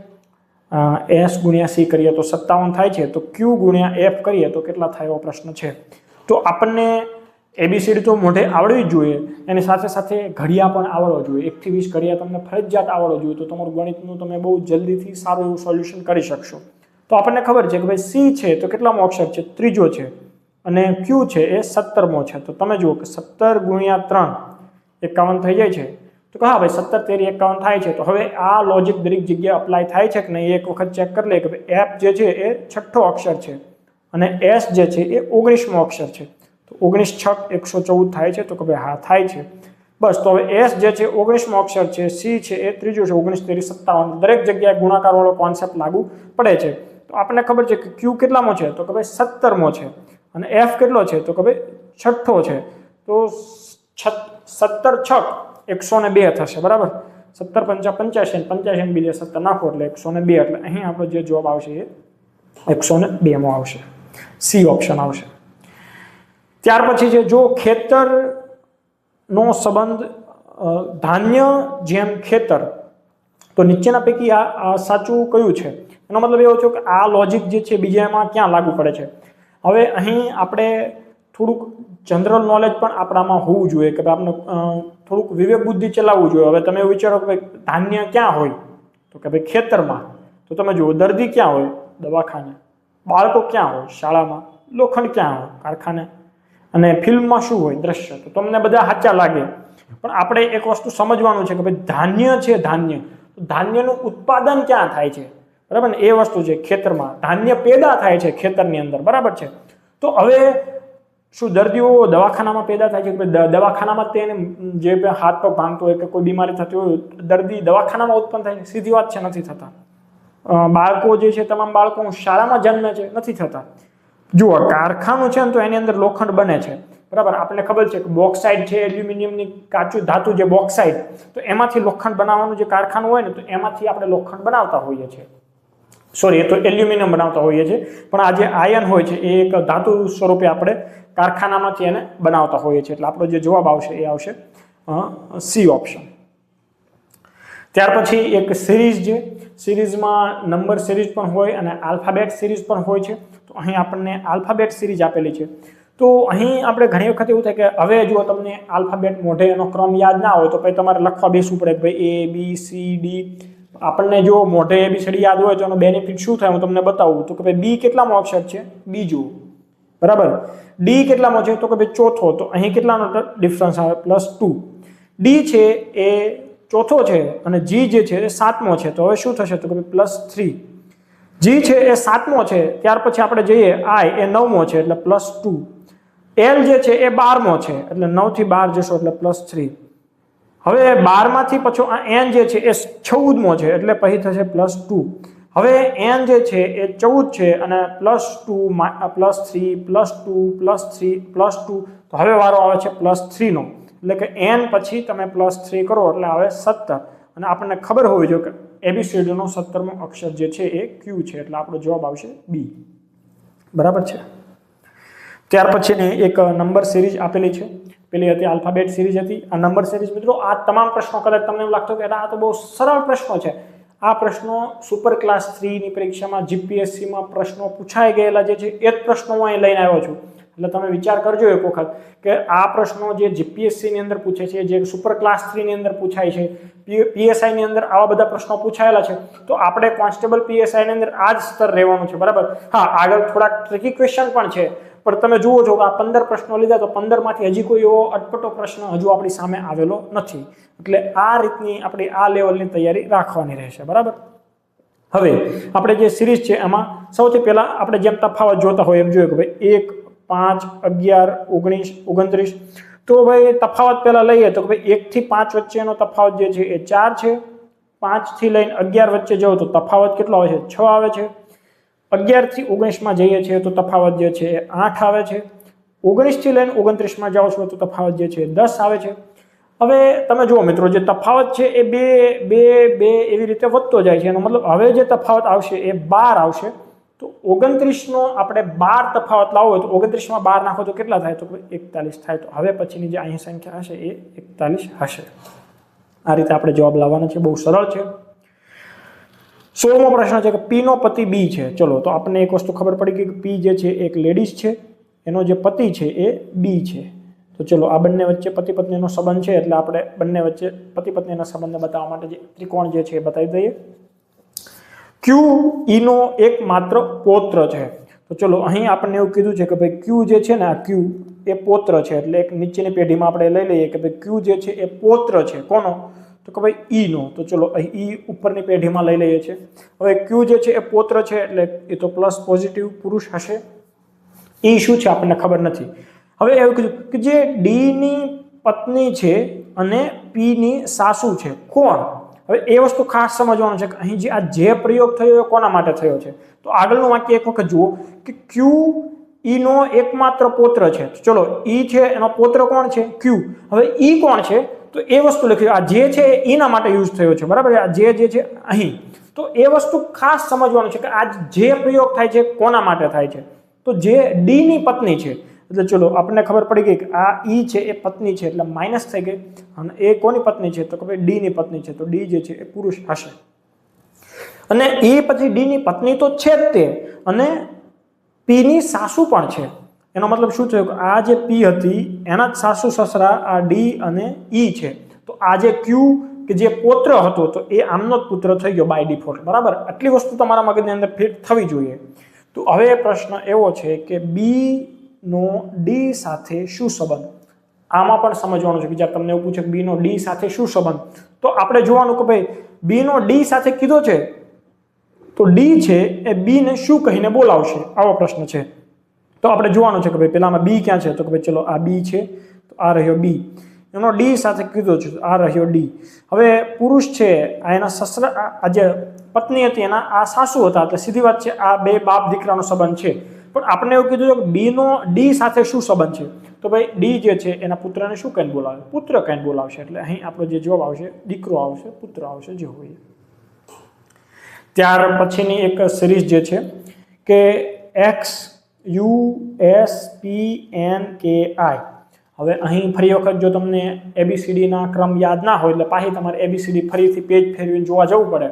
એસ ગુણ્યા સી કરીએ તો 57 થાય છે. તો ક્યુ ગુણ્યા એફ કરીએ તો કેટલા થાય એવો પ્રશ્ન છે. તો આપણને એબીસીડી તો મોઢે આવડવી જ જોઈએ, એની સાથે સાથે ઘડિયા પણ આવડવો જોઈએ. 1 થી 20 ઘડિયા તમને ફરજિયાત આવડવો જોઈએ, તો તમારું ગણિતનું તમે બહુ જલ્દીથી સારું એવું સોલ્યુશન કરી શકશો. તો આપણને ખબર છે કે ભાઈ સી છે તો કેટલામો અક્ષર છે, ત્રીજો છે, અને ક્યુ છે એ 17મો છે. તો તમે જુઓ કે 17 ગુણ્યા 3 51 થઈ જાય છે. તો હા ભાઈ 17 તેરી 51 થાય છે. તો હવે આ લોજિક દરેક જગ્યાએ અપ્લાય થાય છે કે નહીં, એક વખત ચેક કરી લે કે ભાઈ એફ જે છે એ 6થો અક્ષર છે અને એસ જે છે એ 19મો અક્ષર છે. તો 19 6 114 થાય છે, તો કે ભાઈ હા થાય છે. બસ, તો હવે એસ જે છે 19મો અક્ષર છે, સી છે એ ત્રીજો છે, 19 તેરી 57, દરેક જગ્યાએ ગુણાકાર વાળો કોન્સેપ્ટ લાગુ પડે છે. તો આપણને ખબર છે કે ક્યુ કેટલામો છે, તો કે ભાઈ 17મો છે, અને એફ કેટલો છે, તો કે ભાઈ 6થો છે. તો 17 6 102 થશે, બરાબર. 17 5 85, 85 બીજે 17 નાખો એટલે 102, એટલે અહીં આપણો જે જવાબ આવશે એ 102મો આવશે, સી ઓપ્શન આવશે. ત્યાર પછી છે જો ખેતરનો સંબંધ ધાન્ય જેમ ખેતર, તો નીચેના પૈકી આ સાચું કયું છે? એનો મતલબ એવો છે કે આ લોજિક જે છે બીજામાં ક્યાં લાગુ પડે છે. હવે અહીં આપણે થોડુંક જનરલ નોલેજ પણ આપણામાં હોવું જોઈએ કે આપણે થોડુંક વિવેક બુદ્ધિ ચલાવવું જોઈએ. હવે તમે વિચારો કે ભાઈ ધાન્ય ક્યાં હોય, તો કે ભાઈ ખેતરમાં. તો તમે જુઓ દર્દી ક્યાં હોય, દવાખાને. બાળકો ક્યાં હોય, શાળામાં. લોખંડ ક્યાં હોય, કારખાને. અને ફિલ્મમાં શું હોય, દ્રશ્ય. તો તમને બધા સાચા લાગે, પણ આપણે એક વસ્તુ સમજવાનું છે કે ભાઈ ધાન્ય છે, ધાન્ય, તો ધાન્યનું ઉત્પાદન ક્યાં થાય છે, બરાબર ને? એ વસ્તુ છે ખેતરમાં. ધાન્ય પેદા થાય છે ખેતરની અંદર, બરાબર છે. તો હવે શું દર્દીઓ દવાખાનામાં પેદા થાય છે કે દવાખાનામાં તેને જે હાથ પગ ભાંગતો હોય કે કોઈ બીમારી થતી હોય, દર્દી દવાખાનામાં ઉત્પન્ન થાય છે? સીધી વાત છે, નથી થતા. બાળકો જે છે તમામ બાળકો શાળામાં જન્મે છે, નથી થતા. જુઓ કારખાનું છે ને તો એની અંદર લોખંડ બને છે, બરાબર. આપણને ખબર છે કે બોક્સાઇડ છે, એલ્યુમિનિયમની કાચું ધાતુ જે બોક્સાઇડ, તો એમાંથી લોખંડ બનાવવાનું જે કારખાનું હોય ને, તો એમાંથી આપણે લોખંડ બનાવતા હોઈએ છીએ. સોરી, એ તો એલ્યુમિનિયમ બનાવતા હોઈએ છીએ, પણ આ જે આયન હોય છે એ એક ધાતુ સ્વરૂપે આપણે કારખાનામાંથી એને બનાવતા હોઈએ છીએ. એટલે આપણો જે જવાબ આવશે એ આવશે સી ઓપ્શન. ત્યાર પછી એક સિરીઝ છે, સિરીઝમાં નંબર સિરીઝ પણ હોય અને આલ્ફાબેટ સિરીઝ પણ હોય છે. તો અહીં આપણને આલ્ફાબેટ સિરીઝ આપેલી છે. તો અહીં આપણે ઘણી વખત એવું થાય કે હવે જો તમને આલ્ફાબેટ મોઢે એનો ક્રમ યાદ ના હોય તો પછી તમારે લખવા બેસવું પડે કે ભાઈ એ બી સી ડી. આપણને જો મોઢે એબીસીડી યાદ હોય તો એનો બેનિફિટ શું થાય હું તમને બતાવું. તો કે ભાઈ બી કેટલામો અક્ષર છે, બીજો, બરાબર. ડી કેટલામો છે, તો કે ભાઈ ચોથો. તો અહીં કેટલાનો ડિફરન્સ આવે, +2. ડી છે એ ચોથો છે અને જી જે છે એ 7મો છે. તો હવે શું થશે, તો કે ભાઈ +3. જી છે એ 7મો છે. ત્યાર પછી આપણે જઈએ આઈ એ 9મો છે એટલે +2. એલ જે છે એ 12મો છે એટલે 9 થી 12 જશો એટલે +3. હવે 12 માંથી પછી આ એન જે છે એ 14મો છે એટલે પછી થશે +2. હવે એન જે છે એ 14 છે અને +2 +3 +2 +3 +2. તો હવે વારો આવે છે +3 નો, એટલે કે એન પછી તમે +3 કરો એટલે આવે 17. અને આપણને ખબર હોવી જોઈએ કે એબીસીડી નો 17મો અક્ષર જે છે એ ક્યુ છે, એટલે આપણો જવાબ આવશે બી, બરાબર છે. ત્યાર પછીની એક નંબર સિરીઝ આપેલી છે. પેલી હતી આલ્ફાબેટ સિરીઝ હતી. આ નંબર સિરીઝ મિત્રો આ તમામ પ્રશ્નો કદાચ તમને એવું લાગતું કે આ તો બહુ સરળ પ્રશ્નો છે. આ પ્રશ્નો સુપર ક્લાસ 3 ની પરીક્ષામાં જીપીએસસી માં પ્રશ્નો પૂછાઈ ગયેલા જે છે એ જ પ્રશ્નો હું અહીં લઈને આવ્યો છું. એટલે તમે વિચાર કરજો એક વખત કે આ પ્રશ્નો જે જીપીએસસી ની અંદર પૂછે છે, જે સુપર ક્લાસ 3 ની અંદર પૂછાય છે, પીએસઆઈ ની અંદર આવા બધા પ્રશ્નો પૂછાયેલા છે, તો આપણે કોન્સ્ટેબલ પીએસઆઈ ની અંદર આ જ સ્તર રહેવાનું છે, બરાબર. હા, આગળ થોડાક ટ્રિકી ક્વેશ્ચન પણ છે, પણ તમે જુઓ છો કે આ 15 પ્રશ્નો લીધા તો 15 માંથી હજી કોઈ એવો અટપટો પ્રશ્ન હજુ આપણી સામે આવેલો નથી. એટલે આ રીતની આપણી આ લેવલની તૈયારી રાખવાની રહેશે, બરાબર. હવે આપણે જે સિરીઝ છે એમાં સૌથી પહેલા આપણે જેમ તફાવત જોતા હોય એમ જોઈએ કે ભાઈ 1 5 11 19 29. તો ભાઈ તફાવત પહેલા લઈએ તો ભાઈ 1 થી 5 વચ્ચેનો તફાવત જે છે એ 4 છે, 5 થી લઈને 11 વચ્ચે જાઓ તો તફાવત કેટલો આવે છે? 6 આવે છે. 11 થી 19 માં જઈએ છીએ તો તફાવત જે છે એ 8 આવે છે. 19 થી લઈને 29 માં જાઓ છો તો તફાવત જે છે એ 10 આવે છે. હવે તમે જુઓ મિત્રો, જે તફાવત છે એ 2 2 2 એવી રીતે વધતો જાય છે. એનો મતલબ હવે જે તફાવત આવશે એ 12 આવશે. તો 29 નો આપણે 12 તફાવત લાવવો હોય તો 29 માં 12 નાખો તો કેટલા થાય? તો 41 થાય. તો હવે પછીની જે અહીં સંખ્યા હશે એ 41 હશે. આ રીતે આપણે જવાબ લાવવાનો છે. બહુ સરળ છે. 16મો પ્રશ્ન છે કે પી નો પતિ બી છે. ચલો, તો આપણને એક વસ્તુ ખબર પડી ગઈ કે પી જે છે એક લેડીઝ છે, એનો જે પતિ છે એ બી છે. તો ચલો, આ બંને વચ્ચે પતિ પત્નીનો સંબંધ છે એટલે આપણે બંને વચ્ચે પતિ પત્નીના સંબંધને બતાવવા માટે જે ત્રિકોણ જે છે એ બતાવી દઈએ. ક્યુ ઈનો એકમાત્ર પૌત્ર છે. તો ચલો, અહીં આપણને એવું કીધું છે કે ભાઈ ક્યુ જે છે ને, આ ક્યુ એ પૌત્ર છે. એટલે એક નીચેની પેઢીમાં આપણે લઈ લઈએ કે ભાઈ ક્યુ જે છે એ પૌત્ર છે. કોનો? તો કે ભાઈ ઈનો. તો ચલો, અહીં ઈ ઉપરની પેઢીમાં લઈ લઈએ છીએ. હવે ક્યુ જે છે એ પૌત્ર છે એટલે એ તો પ્લસ પોઝિટિવ પુરુષ હશે. ઈ શું છે આપણને ખબર નથી. હવે એવું કીધું કે જે ડી ની પત્ની છે અને પી ની સાસુ છે, કોણ? હવે એ વસ્તુ ખાસ સમજવાનું છે કે અહીં જે આ જે પ્રયોગ થયો એ કોના માટે થયો છે. તો આગળનું વાક્ય એક વખત જુઓ કે ક્યુ ઈનો એકમાત્ર પૌત્ર છે. ચલો, ઈ છે એનો પૌત્ર કોણ છે? ક્યુ. હવે ઈ કોણ છે? તો એ વસ્તુ લખ્યું. આ જે છે ઈના માટે યુઝ થયો છે, બરાબર? આ જે છે અહીં. તો એ વસ્તુ ખાસ સમજવાનું છે કે આ જે પ્રયોગ થાય છે કોના માટે થાય છે? તો જે ડી ની પત્ની છે. એટલે ચલો, આપણને ખબર પડી ગઈ કે આ ઈ છે એ પત્ની છે એટલે માઇનસ થઈ ગઈ. અને એ કોની પત્ની છે? તો કે ભાઈ ડી ની પત્ની છે. તો ડી જે છે એ પુરુષ હશે. અને એ પછી ડી ની પત્ની તો છે જ તે, અને પી ની સાસુ પણ છે. એનો મતલબ શું થયો કે આ જે પી હતી એના જ સાસુ સસરા આ ડી અને ઈ છે. તો આ જે ક્યુ કે જે પૌત્ર હતો તો એ આમનો જ પુત્ર થઈ ગયો બાય ડિફોલ્ટ, બરાબર? આટલી વસ્તુ તમારા મગજની અંદર ફિટ થવી જોઈએ. તો હવે પ્રશ્ન એવો છે કે બી નો ડી સાથે શું સંબંધ? આમાં પણ સમજવાનું છે કે જ્યારે તમને એવું પૂછે કે બી નો ડી સાથે શું સંબંધ, તો આપણે જોવાનું કે ભાઈ બી નો ડી સાથે કીધો છે તો ડી છે એ બી ને શું કહીને બોલાવશે, આવો પ્રશ્ન છે. તો આપણે જોવાનું છે કે ભાઈ પેલામાં બી ક્યાં છે? તો કે ભાઈ ચલો, આ બી છે તો આ રહ્યો બી. એનો ડી સાથે કીધો છે આ રહ્યો ડી. હવે પુરુષ છે આ એના સસરા, આ જે પત્ની હતી એના આ સાસુ હતા. એટલે સીધી વાત છે આ બે બાપ દીકરાનો સંબંધ છે. પણ આપણે એવું કીધું કે બી નો ડી સાથે શું સંબંધ છે? તો ભાઈ ડી જે છે એના પુત્રને શું કહીને બોલાવે? પુત્ર કહીને બોલાવશે. એટલે અહીં આપણો જે જવાબ આવશે દીકરો આવશે, પુત્ર આવશે, જે હોય. ત્યાર પછીની એક સિરીઝ જે છે કે X U S P N K I. હવે અહીં ફરી વખત જો તમને એબીસીડીના ક્રમ યાદ ના હોય એટલે પાછી તમારે એબીસીડી ફરીથી પેજ ફેરવીને જોવા જવું પડે.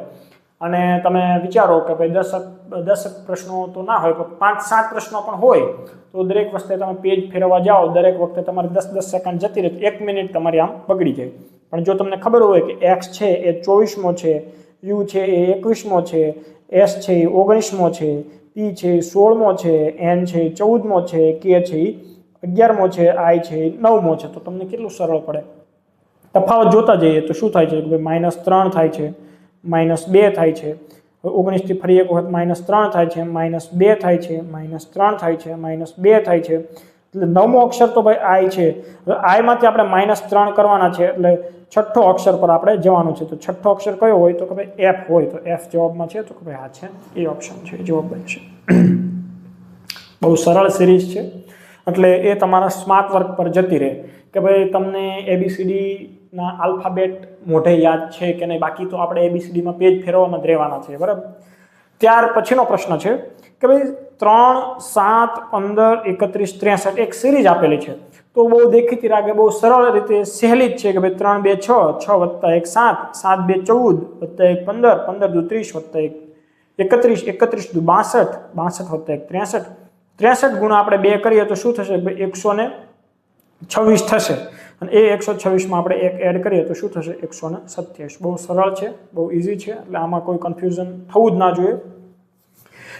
અને તમે વિચારો કે ભાઈ 10 પ્રશ્નો તો ના હોય, પણ 5-7 પ્રશ્નો પણ હોય તો દરેક વખતે તમે પેજ ફેરવવા જાઓ, દરેક વખતે તમારે 10 સેકન્ડ જતી રહે, 1 મિનિટ તમારી આમ બગડી જાય. પણ જો તમને ખબર હોય કે એક્સ છે એ 24મો છે, યુ છે એ 21મો છે, એસ છે એ 19મો છે, પી છે એ 16મો છે, એન છે એ 14મો છે, કે છે એ 11મો છે, આઈ છે એ 9મો છે. તો તમને કેટલું સરળ પડે. તફાવત જોતા જઈએ તો શું થાય છે કે ભાઈ -3 થાય છે, -2 થાય છે. 19 થી ફરી એક વખત -3 થાય છે, -2 થાય છે, -3 થાય છે, -2 થાય છે. એટલે 9મો અક્ષર તો ભાઈ આઈ છે. હવે આઈ માંથી આપણે -3 કરવાના છે એટલે છઠ્ઠો અક્ષર પર આપણે જવાનું છે. તો છઠ્ઠો અક્ષર કયો હોય? તો કે ભાઈ એફ હોય. તો એફ જવાબમાં છે. તો કે ભાઈ આ છે એ ઓપ્શન છે, જવાબ બનશે. બહુ સરળ સિરીઝ છે એટલે એ તમારા સ્માર્ટ વર્ક પર જતી રહે કે ભાઈ તમને એબીસીડી ના આલ્ફાબેટ મોઢે યાદ છે કે નહીં. બાકી તો આપણે એબીસીડીમાં પેજ ફેરવવામાં જ રહેવાના છે, બરાબર? ત્યાર પછીનો પ્રશ્ન છે કે ભાઈ 3, 7, 15, 31, 63 એક સિરીઝ આપેલી છે. તો બહુ દેખીતી લાગે, બહુ સરળ રીતે સહેલી જ છે કે ભાઈ 3, 2, 6, 6 + 1, 7, 7, 2, 14 + 1, 15, 15, 2, 30 + 1, 31, 31, 2, 62, 62 + 1, 63. 63 ગુણા આપણે 2 કરીએ તો શું થશે? 126 થશે. અને એ 126માં આપણે 1 એડ કરીએ તો શું થશે? 127. બહુ સરળ છે, બહુ ઇઝી છે. એટલે આમાં કોઈ કન્ફ્યુઝન થવું જ ના જોઈએ.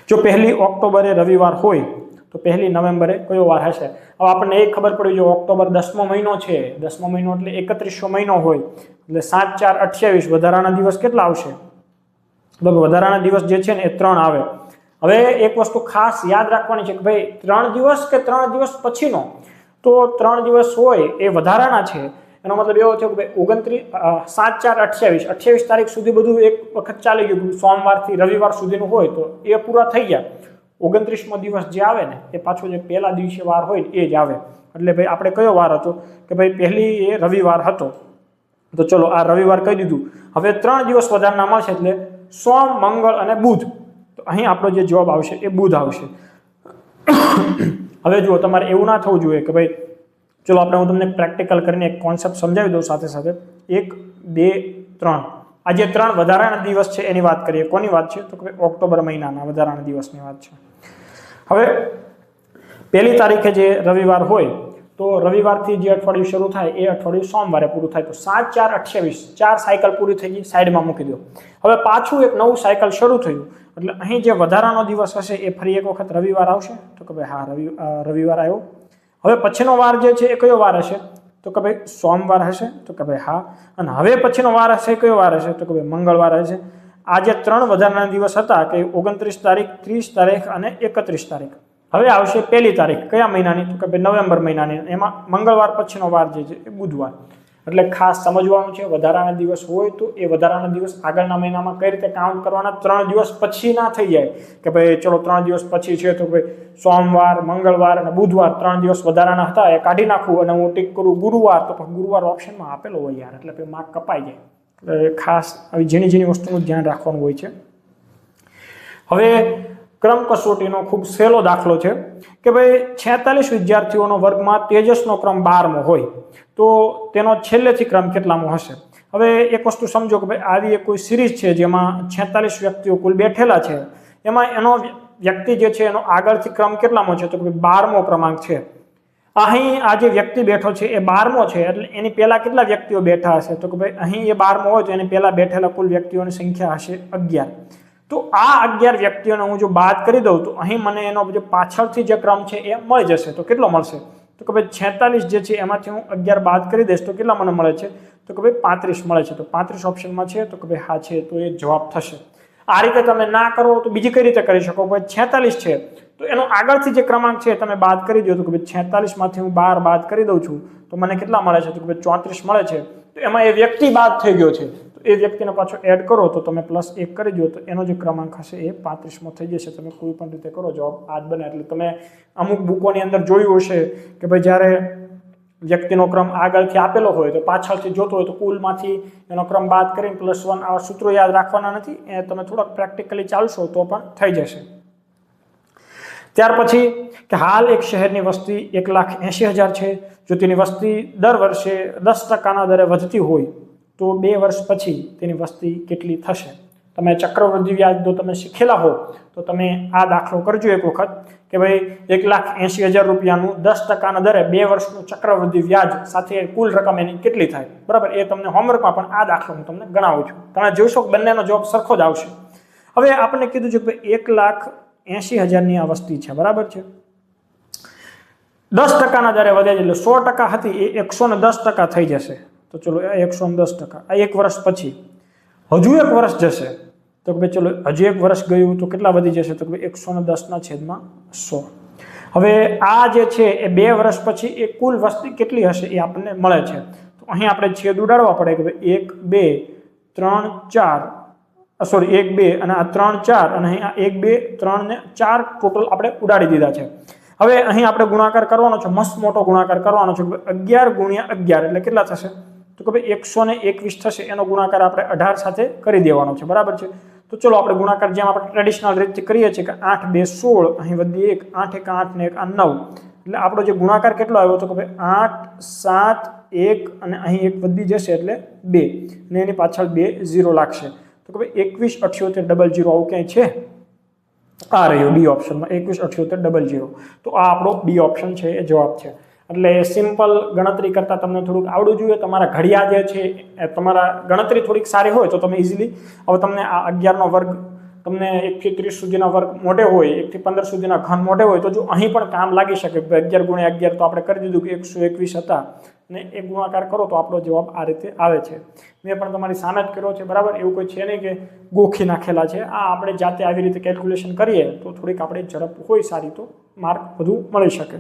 જો 1 ઓક્ટોબરે રવિવાર હોય તો 1 નવેમ્બરે કયો વાર હશે? હવે આપણને એ ખબર પડી, જો ઓક્ટોબર 10મો મહિનો છે, 10મો મહિનો એટલે 31મો મહિનો હોય એટલે 7, 4, 28 વધારાના દિવસ કેટલા આવશે? વધારાના દિવસ જે છે ને એ 3 આવે. હવે એક વસ્તુ ખાસ યાદ રાખવાની છે કે ભાઈ 3 દિવસ કે 3 દિવસ પછીનો? તો 3 દિવસ હોય એ વધારાના છે, એનો મતલબ એવો થયો કે ભાઈ 7/4/28 તારીખ સુધી બધું એક વખત ચાલી ગયું, સોમવારથી રવિવાર સુધીનું હોય તો એ પૂરા થઈ ગયા. 29મો દિવસ જે આવે ને એ પાછો જે પહેલા દિવસે વાર હોય એ જ આવે. એટલે ભાઈ આપણે કયો વાર હતો કે ભાઈ પહેલી એ રવિવાર હતો. તો ચલો આ રવિવાર કહી દીધું. હવે 3 દિવસ વધારાના મળશે એટલે સોમ, મંગળ અને બુધ. તો અહીં આપણો જે જવાબ આવશે એ બુધ આવશે. હવે જુઓ, તમારે એવું ના થવું જોઈએ કે ભાઈ ચલો આપણે હું તમને પ્રેક્ટિકલ કરીને એક કોન્સેપ્ટ સમજાવી દઉં સાથે સાથે. 1, 2, 3 આ જે 3 વધારાના દિવસ છે એની વાત કરીએ. કોની વાત છે તો કે ઓક્ટોબર મહિનાના વધારાના દિવસની વાત છે. હવે પહેલી તારીખે જે રવિવાર હોય તો રવિવારથી જે અઠવાડિયું શરૂ થાય એ અઠવાડિયું સોમવારે પૂરું થાય. તો 7/4/28 4 સાયકલ પૂરી થઈ ગઈ, સાઈડમાં મૂકી દો. હવે પાછું એક નવું સાયકલ શરૂ થયું એટલે અહીં જે વધારાનો દિવસ હશે એ ફરી એક વખત રવિવાર આવશે. તો કે ભાઈ હા રવિવાર આવ્યો. હવે પછીનો વાર જે છે એ કયો વાર હશે તો કે ભાઈ સોમવાર હશે. તો કે ભાઈ હા. અને હવે પછીનો વાર હશે કયો વાર હશે તો કે ભાઈ મંગળવાર હશે. આ જે 3 વધારાના દિવસ હતા કે 29 તારીખ, 30 તારીખ અને 31 તારીખ. હવે આવશે પહેલી તારીખ કયા મહિનાની તો કે ભાઈ નવેમ્બર મહિનાની. એમાં મંગળવાર પછીનો વાર જે છે એ બુધવાર. એટલે ખાસ સમજવાનું છે, વધારાના દિવસ હોય તો એ વધારાના દિવસ આગળના મહિનામાં કઈ રીતે કાઉન્ટ કરવાના. 3 દિવસ પછી ના થઈ જાય કે ભાઈ ચલો 3 દિવસ પછી છે તો ભાઈ સોમવાર, મંગળવાર અને બુધવાર 3 દિવસ વધારાના હતા એ કાઢી નાખું અને હું ટીક કરું ગુરુવાર, તો ગુરુવાર ઓપ્શનમાં આપેલો હોય યાર, એટલે પછી માર્ક કપાઈ જાય. એટલે ખાસ આવી ઝીણી વસ્તુનું ધ્યાન રાખવાનું હોય છે. હવે ક્રમ કસોટીનો ખૂબ સહેલો દાખલો છે કે ભાઈ 46 વિદ્યાર્થીઓનો વર્ગમાં તેજસનો ક્રમ 12મો હોય તો તેનો છેલ્લેથી ક્રમ કેટલામો હશે. હવે એક વસ્તુ સમજો કે ભાઈ આવી એક કોઈ સિરીઝ છે જેમાં 46 વ્યક્તિઓ કુલ બેઠેલા છે, એમાં એનો વ્યક્તિ જે છે એનો આગળથી ક્રમ કેટલામો છે તો કે 12મો ક્રમાંક છે. અહીં આ જે વ્યક્તિ બેઠો છે એ 12મો છે એટલે એની પહેલા કેટલા વ્યક્તિઓ બેઠા હશે તો કે ભાઈ અહીં એ 12મો હોય તો એની પહેલા બેઠેલા કુલ વ્યક્તિઓની સંખ્યા હશે 11. તો આ 11 વ્યક્તિઓને હું જો બાદ કરી દઉં તો અહીં મને એનો જે પાછળથી જે ક્રમ છે એ મળી જશે. તો કેટલો મળશે તો કે ભાઈ 46 જે છે એમાંથી હું 11 બાદ કરી દઈશ તો કેટલા મને મળે છે તો કે ભાઈ 35 મળે છે. તો 35 ઓપ્શનમાં છે તો કે ભાઈ હા છે, તો એ જવાબ થશે. આ રીતે તમે ના કરો તો બીજી કઈ રીતે કરી શકો. ભાઈ 46 છે તો એનો આગળથી જે ક્રમાંક છે તમે બાદ કરી દો તો કે ભાઈ 46 માંથી હું 12 બાદ કરી દઉં છું તો મને કેટલા મળે છે તો કે ભાઈ 34 મળે છે. તો એમાં એ વ્યક્તિ બાદ થઈ ગયો છે, તો એ વ્યક્તિને પાછો એડ કરો તો તમે +1 કરી દો તો એનો જે ક્રમાંક હશે એ 35મો થઈ જશે. તમે કોઈ પણ રીતે કરો જવાબ આ જ બને. એટલે તમે અમુક બુકોની અંદર જોયું હશે કે ભાઈ જ્યારે વ્યક્તિનો ક્રમ આગળથી આપેલો હોય તો પાછળથી જોતો હોય તો કુલમાંથી એનો ક્રમ બાદ કરીને +1 આવા સૂત્રો યાદ રાખવાના નથી. એ તમે થોડાક પ્રેક્ટિકલી ચાલશો તો પણ થઈ જશે. ત્યાર પછી કે હાલ એક શહેરની વસ્તી 1,80,000 છે. જો તેની વસ્તી દર વર્ષે 10% દરે વધતી હોય તો 2 વર્ષ પછી તેની વસ્તી કેટલી થશે. તમે ચક્રવૃદ્ધિ વ્યાજ જો તમે શીખેલા હો તો તમે આ દાખલો કરજો એક વખત કે ભાઈ 1,80,000 રૂપિયાનું 10% દરે 2 વર્ષનું ચક્રવૃદ્ધિ વ્યાજ સાથે કુલ રકમ એની કેટલી થાય. બરાબર, એ તમને હોમવર્કમાં પણ આ દાખલો હું તમને ગણાવું છું. તમે જોશો કે બંનેનો જવાબ સરખો જ આવશે. હવે આપણે કીધું છે કે 1,80,000ની આ વસ્તી છે, બરાબર છે. 10% દરે વધે છે એટલે 100% હતી એ 110% થઈ જશે. તો ચલો 110%. આ 1 વર્ષ પછી હજુ 1 વર્ષ જશે તો કે ભાઈ ચલો હજુ 1 વર્ષ ગયું તો કેટલા વધી જશે તો કે 110/100. હવે આ જે છે એ 2 વર્ષ પછી એ કુલ વસ્તી કેટલી હશે એ આપણને મળે છે. તો અહીં આપણે છેદ ઉડાડવા પડે કે ભાઈ 1, 2, 3, 4 સોરી 1, 2 અને આ 3, 4 અને અહીં આ 1, 2, 3 ને 4 ટોટલ આપણે ઉડાડી દીધા છે. હવે અહીં આપણે ગુણાકાર કરવાનો છે, મસ્ત મોટો ગુણાકાર કરવાનો છે. 11 × 11 એટલે કેટલા થશે તો કે ભાઈ 121 થશે. એનો ગુણાકાર આપણે 18 સાથે કરી દેવાનો છે, બરાબર છે. તો ચલો આપણે ગુણાકાર જેમ આપણે ટ્રેડિશનલ રીતે કરીએ છીએ કે 8, 2, 16 અહીં વધી 1, 8, 1, 8 ને 1 આ 9 એટલે આપણો જે ગુણાકાર કેટલો આવ્યો તો કે ભાઈ 8, 7, 1 અને અહીં 1 વધી જશે એટલે 2 અને એની પાછળ 2 0 લાગશે. તો કે ભાઈ 21,78,00 આવું ક્યાંય છે? આ રહ્યો ડી ઓપ્શનમાં 21,78,00. તો આ આપણો ડી ઓપ્શન છે એ જવાબ છે. એટલે સિમ્પલ ગણતરી કરતાં તમને થોડુંક આવડવું જોઈએ. તમારા ઘડિયા જે છે તમારા ગણતરી થોડીક સારી હોય તો તમે ઇઝીલી હવે તમને આ 11નો વર્ગ તમને 1 થી 30 સુધીના વર્ગ મોટે હોય, 1 થી 15 સુધીના ઘન મોટે હોય તો જો અહીં પણ કામ લાગી શકે. 11 × 11 તો આપણે કરી દીધું કે 121 હતા અને એ ગુણાકાર કરો તો આપણો જવાબ આ રીતે આવે છે. મેં પણ તમારી સામે જ કર્યો છે, બરાબર. એવું કોઈ છે નહીં કે ગોખી નાખેલા છે. આ આપણે જાતે આવી રીતે કેલ્ક્યુલેશન કરીએ તો થોડીક આપણે ઝડપ હોય સારી તો માર્ક વધુ મળી શકે.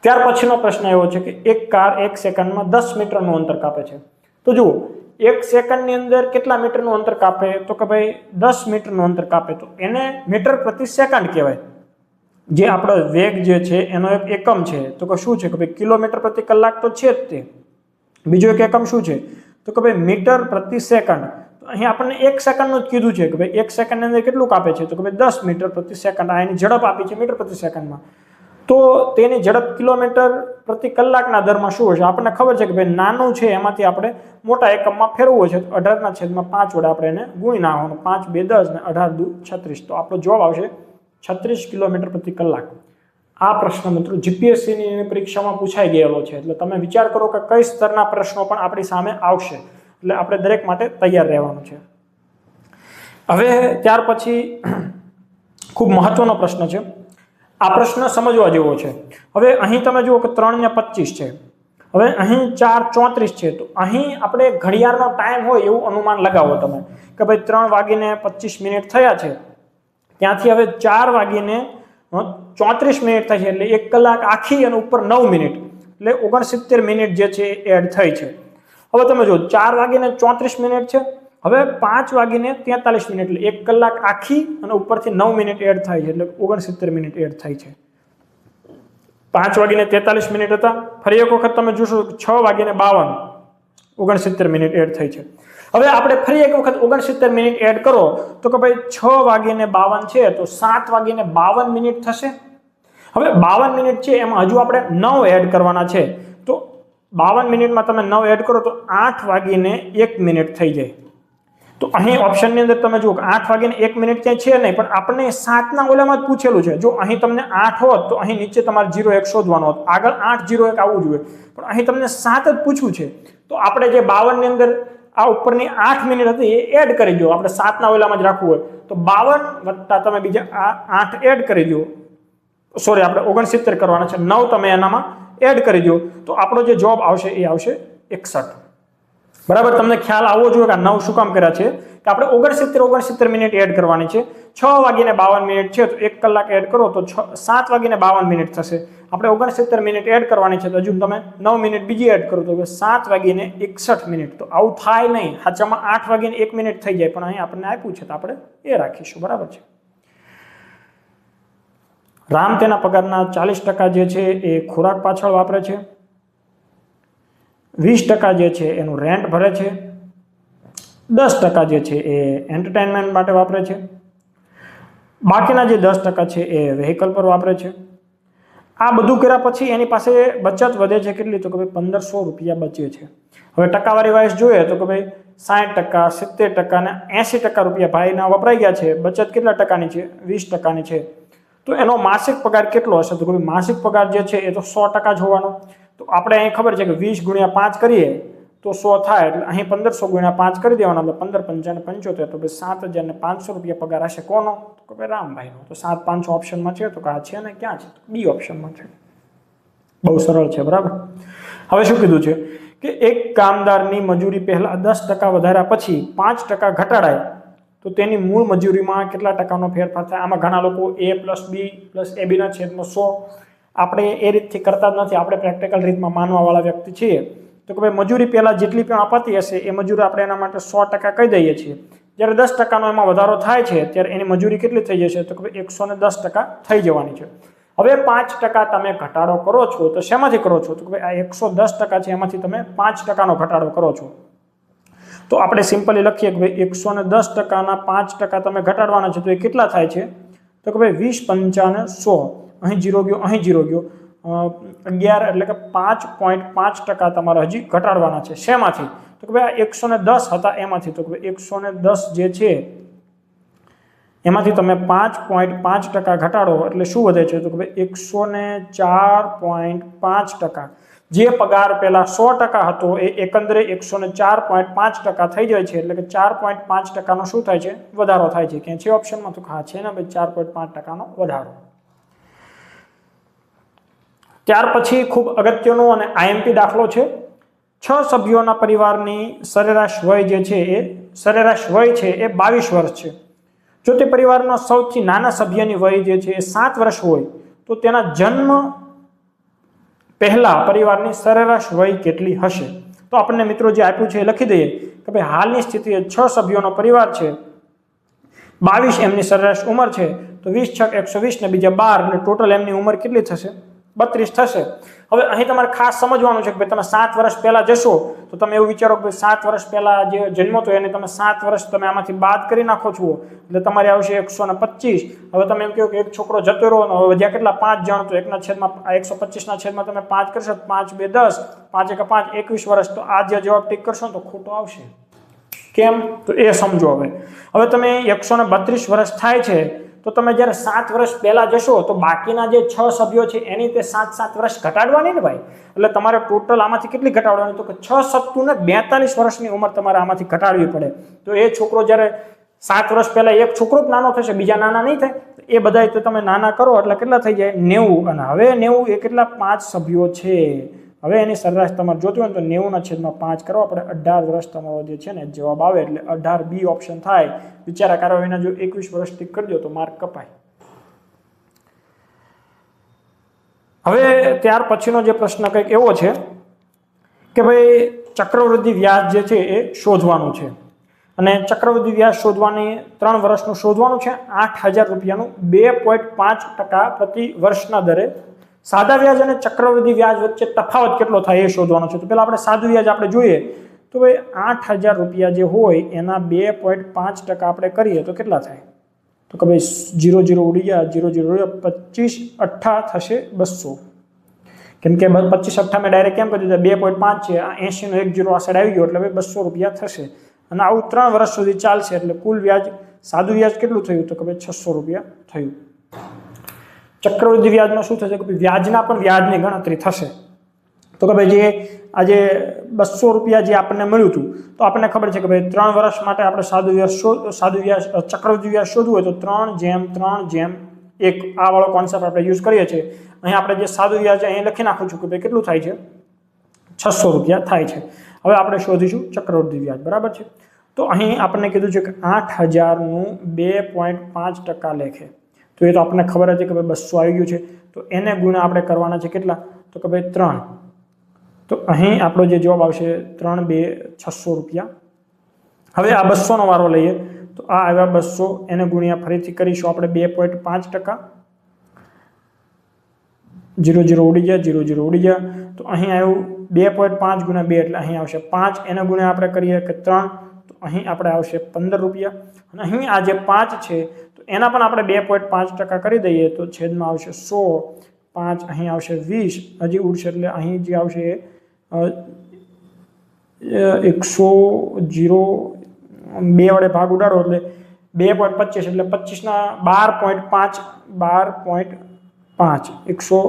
ત્યાર પછીનો પ્રશ્ન એવો છે કે એક કાર 1 સેકન્ડમાં 10 મીટરનું અંતર કાપે છે। તો જુઓ 1 સેકન્ડની અંદર કેટલા મીટરનું અંતર કાપે, તો કે ભાઈ 10 મીટરનું અંતર કાપે, તો એને મીટર પ્રતિ સેકન્ડ કહેવાય। જે આપણો વેગ જે છે એનો એક એકમ છે, તો કે શું છે કે ભાઈ કિલોમીટર પ્રતિ કલાક તો છે જ તે, બીજો એક એકમ શું છે તો કે ભાઈ મીટર પ્રતિ સેકન્ડ। તો અહીં આપણને 1 સેકન્ડનું જ કીધું છે કે ભાઈ 1 સેકન્ડની અંદર કેટલું કાપે છે, તો કે ભાઈ 10 મીટર પ્રતિ સેકન્ડ। આ એની ઝડપ આપી છે મીટર પ્રતિ સેકન્ડમાં, તો તેની ઝડપ કિલોમીટર પ્રતિ કલાકના દરમાં શું હશે, આપણને ખબર છે કે ભાઈ નાનું છે એમાંથી આપણે મોટા એકમમાં ફેરવવું છે, 18/5 વડે આપણે એને ગુણી નાખવાનું, 5 2 10 ને 18 2 36, તો આપણો જવાબ આવશે 36 કિલોમીટર પ્રતિ કલાક। આ પ્રશ્ન મિત્રો જીપીએસસીની પરીક્ષામાં પૂછાઈ ગયેલો છે, એટલે તમે વિચાર કરો કે કઈ સ્તરના પ્રશ્નો પણ આપણી સામે આવશે, એટલે આપણે દરેક માટે તૈયાર રહેવાનું છે। હવે ત્યાર પછી ખૂબ મહત્વનો પ્રશ્ન છે, આ પ્રશ્ન સમજવા જેવો છે। હવે અહીં તમે જુઓ કે 3 ને 25 છે, હવે અહીં 4:34 છે, તો અહીં આપણે ઘડિયાળનો ટાઈમ હોય એવું અનુમાન લગાવો તમે કે ભાઈ 3:25 થયા છે, ત્યાંથી હવે 4:34 થાય છે, એટલે 1 કલાક આખી અને ઉપર 9 મિનિટ, એટલે 69 મિનિટ જે છે એ એડ થઈ છે। હવે તમે જો 4:34 છે, હવે 5:43 એટલે 1 કલાક આખી અને ઉપરથી 9 મિનિટ એડ થાય છે, એટલે 69 મિનિટ એડ થઈ છે। 5:43 હતા, ફરી એક વખત તમે જોશો 6:52 69 મિનિટ એડ થઈ છે। હવે આપણે ફરી એક વખત 69 મિનિટ એડ કરો તો કે ભાઈ 6:52 છે, તો 7:52 મિનિટ થશે। હવે 52 મિનિટ છે એમાં હજુ આપણે 9 એડ કરવાના છે, તો 52 મિનિટમાં તમે 9 એડ કરો તો 8:01 થઈ જાય। તો અહીં ઓપ્શનની અંદર તમે જુઓ કે 8:01 ક્યાંય છે નહીં, પણ આપણે 7ના ઓલામાં જ પૂછેલું છે। જો અહીં તમને 8 હોત તો અહીં નીચે તમારે 01 શોધવાનો હોત, આગળ 8:01 આવવું જોઈએ, પણ અહીં તમને 7 જ પૂછ્યું છે, તો આપણે જે 52 ની અંદર આ ઉપરની 8 મિનિટ હતી એ એડ કરી દો, આપણે 7ના ઓલામાં જ રાખવું હોય તો 52 વત્તા તમે બીજા આ 8 એડ કરી દો, સોરી આપણે 69 કરવાના છે, 9 તમે એનામાં એડ કરી દો, તો આપણો જે જવાબ આવશે એ આવશે 61। બરાબર, તમને ખ્યાલ આવવો જોઈએ કે આ 9 શું કામ કર્યા છે, કે આપણે 69 મિનિટ એડ કરવાની છે। 6:52 છે, તો 1 કલાક એડ કરો તો 7:52 મિનિટ થશે। આપણે 69 મિનિટ એડ કરવાની છે, તો હજુ તમે 9 મિનિટ બીજી એડ કરો તો 7:61 તો આવું થાય નહીં, સાચામાં 8:01 થઈ જાય, પણ અહીં આપણને આપ્યું છે તો આપણે એ રાખીશું। બરાબર છે। રામ તેના પગારના 40% જે છે એ ખોરાક પાછળ વાપરે છે, 20% જે છે એનું રેન્ટ ભરે છે, 10% જે છે એ એન્ટરટેનમેન્ટ માટે વાપરે છે, બાકીના જે 10% છે એ વ્હીકલ પર વાપરે છે। આ બધું કર્યા પછી એની પાસે બચત વધે છે કેટલી, તો કે ભાઈ 1500 રૂપિયા બચે છે। હવે ટકાવારી વાઇઝ જોઈએ તો કે ભાઈ 60%, 70% અને 80% રૂપિયા ભાઈના વપરાઈ ગયા છે, બચત કેટલા ટકાની છે, 20%ની છે। તો એનો માસિક પગાર કેટલો હશે, તો કે ભાઈ માસિક પગાર જે છે એ તો 100% જ હોવાનો। તો આપણે અહીં ખબર છે કે 20 × 5 કરીએ તો 100 થાય, એટલે અહીં 1500 × 5 કરી દેવાનો, એટલે 15 × 5 = 75, તો ભાઈ 7500 રૂપિયા પગાર હશે કોનો, તો કે ભાઈ રામભાઈનો। તો 7500 ઓપ્શનમાં છે, તો આ છે ને ક્યાં છે, બી ઓપ્શનમાં છે। બહુ સરળ છે। બરાબર, હવે શું કીધું છે કે એક કામદારની મજૂરી પહેલા 10% વધાર્યા પછી 5% ઘટાડાય તો તેની મૂળ મજૂરીમાં કેટલા ટકાનો ફેરફાર થાય। આમાં ઘણા લોકો a + b + ab ના છેદમાં 100, આપણે એ રીતથી કરતા જ નથી, આપણે પ્રેક્ટિકલ રીતમાં માનવાવાળા વ્યક્તિ છીએ, તો કે ભાઈ મજૂરી પહેલાં જેટલી પણ અપાતી હશે એ મજૂરી આપણે એના માટે 100% કહી દઈએ છીએ। જ્યારે 10%નો એમાં વધારો થાય છે ત્યારે એની મજૂરી કેટલી થઈ જશે, તો કે ભાઈ 110% થઈ જવાની છે। હવે 5% તમે ઘટાડો કરો છો તો શેમાંથી કરો છો, તો કે ભાઈ આ 110% છે એમાંથી તમે 5%નો ઘટાડો કરો છો। તો આપણે સિમ્પલી લખીએ કે ભાઈ 110%ના 5% તમે ઘટાડવાના છે, તો એ કેટલા થાય છે, તો કે ભાઈ 20 × 5 = 100, અહીં 0 ગયો, અહીં 0 ગયો, 11 એટલે કે 5.5% તમારે હજી ઘટાડવાના છે। શેમાંથી, તો કે ભાઈ 110 હતા એમાંથી, તો કે ભાઈ 110 જે છે એમાંથી તમે 5.5% ઘટાડો એટલે શું વધે છે, તો કે ભાઈ 104.5%। જે પગાર પહેલા 100% હતો એ એકંદરે 104.5% થઈ જાય છે, એટલે કે 4.5%નો શું થાય છે, વધારો થાય છે। ક્યાં છે ઓપ્શનમાં, તો હા છે ને ભાઈ 4.5%નો વધારો। ત્યાર પછી ખૂબ અગત્યનો અને આઈએમપી દાખલો છે। 6 સભ્યોના પરિવારની સરેરાશ વય જે છે એ 22 વર્ષ છે। જો તે પરિવારના સૌથી નાના સભ્યની વય જે છે એ 7 વર્ષ હોય તો તેના જન્મ પહેલા પરિવારની સરેરાશ વય કેટલી હશે? તો આપણને મિત્રો જે આપ્યું છે એ લખી દઈએ કે ભાઈ હાલની સ્થિતિએ 6 સભ્યોનો પરિવાર છે, 22 એમની સરેરાશ ઉંમર છે, તો 20 છક 120 ને બીજા 12 એટલે ટોટલ એમની ઉંમર કેટલી થશે? 32 થશે. હવે અહીં તમારે ખાસ સમજવાનું છે કે ભાઈ તમે 7 વર્ષ પહેલા જશો તો તમે એવું વિચારો કે 7 વર્ષ પહેલા જે જન્મો તો એને તમે 7 વર્ષ તમે આમાંથી બાદ કરી નાખો છો એટલે તમારે આવશે 125. હવે તમે એમ કહો કે એક છોકરો જતો રહ્યો, હવે જ્યાં કેટલા 5 જણ, તો 125 ના છેદમાં તમે 5 કરશો તો 5 2 10, 5 1 5 21 વર્ષ. તો આ જે જવાબ ટીક કરશો તો ખોટો આવશે. કેમ? તો એ સમજો. હવે તમે 132 વર્ષ થાય છે તો તમે જ્યારે 7 વર્ષ પહેલા જશો તો બાકીના જે 6 સભ્યો છે એની તે 7 વર્ષ ઘટાડવાની ને ભાઈ. એટલે તમારે ટોટલ આમાંથી કેટલી ઘટાડવાની? તો કે 6 સત્તુ ને 42 વર્ષની ઉંમર તમારે આમાંથી ઘટાડવી પડે. તો એ છોકરો જ્યારે 7 વર્ષ પહેલા એક છોકરો જ નાનો થશે, બીજા નાના નહીં થાય. એ બધા તો તમે નાના કરો એટલે કેટલા થઈ જાય? 90. અને હવે 90 એ કેટલા? 5 સભ્યો છે. હવે એની સરેરાશ તમારે જોતું હોય તો 90/5 કરો આપણે 18 વર્ષ તમારો જે છે ને જવાબ આવે એટલે 18 બી ઓપ્શન થાય. વિચારા કરો એના જો 21 વર્ષ ટીક કરી દો તો માર્ક કપાય. હવે ત્યાર પછીનો જે પ્રશ્ન કંઈક એવો છે કે ભાઈ ચક્રવૃદ્ધિ વ્યાજ જે છે એ શોધવાનું છે અને ચક્રવૃદ્ધિ વ્યાજ શોધવાની 3 વર્ષનું શોધવાનું છે. 8,000 રૂપિયાનું 2.5% પ્રતિ વર્ષના દરે. સાદા વ્યાજ અને ચક્રવૃદ્ધિ વ્યાજ વચ્ચે તફાવત કેટલો થાય એ શોધવાનો છે. તો પહેલા આપણે સાદું વ્યાજ આપણે જોઈએ તો ભાઈ 8,000 રૂપિયા જે હોય એના 2.5% આપણે કરીએ તો કેટલા થાય? તો કે ભાઈ 0 0 ઉડી ગયા, 0 0 25 8 થશે 200. કેમ કે 25 8 મેં ડાયરેક્ટ કેમ કરી દીધા? 2.5 છે, આ 80 નો 1 0 આ સાઈડ આવી ગયો એટલે 200 રૂપિયા થશે. અને આવું 3 વર્ષ સુધી ચાલશે એટલે કુલ વ્યાજ સાદું વ્યાજ કેટલું થયું? તો કે ભાઈ 600 રૂપિયા થયું. ચક્રવૃદ્ધિ વ્યાજમાં શું થશે કે વ્યાજના પણ વ્યાજની ગણતરી થશે. તો કે ભાઈ જે આજે 200 રૂપિયા જે આપણને મળ્યું હતું તો આપણને ખબર છે કે ભાઈ 3 વર્ષ માટે આપણે સાદું વ્યાજ ચક્રવૃદ્ધિ વ્યાજ શોધવું હોય તો 3/3/1 આ વાળો કોન્સેપ્ટ આપણે યુઝ કરીએ છીએ. અહીં આપણે જે સાદું વ્યાજ અહીં લખી નાખું છું કે ભાઈ કેટલું થાય છે? 600 રૂપિયા થાય છે. હવે આપણે શોધીશું ચક્રવૃદ્ધિ વ્યાજ. બરાબર છે. તો અહીં આપણને કીધું છે કે 8,000 નું 2.5% લેખે. તો એ તો આપણને ખબર હતી કે ભાઈ 200 આવી ગયું છે તો એને ગુણ્યા આપણે કરવાના છે કેટલા? તો કે ભાઈ 3. તો અહીં આપણો જે જવાબ આવશે 3 2 600 રૂપિયા. હવે આ 200 નો વારો લઈએ તો આ આવ્યા 200, એને ગુણ્યા ફરીથી કરીશું આપણે 2.5%. 0 0 ઉડી ગયા, 0 0 ઉડી ગયા. તો અહીં આવ્યું 2.5 ગુણ્યા 2 એટલે અહીં આવશે 5. એને ગુણ્યા આપણે કરીએ કે 3 તો અહીં આપણે આવશે 15 રૂપિયા. અને અહીં આ જે 5 છે એના પણ આપણે 2.5% કરી દઈએ તો છેદમાં આવશે 100. 5 અહીં આવશે 20, હજી ઉડશે એટલે અહીં જે આવશે 100 0 2 વડે ભાગ ઉડાડો એટલે 2.25 એટલે 25 ના 12.5 12.5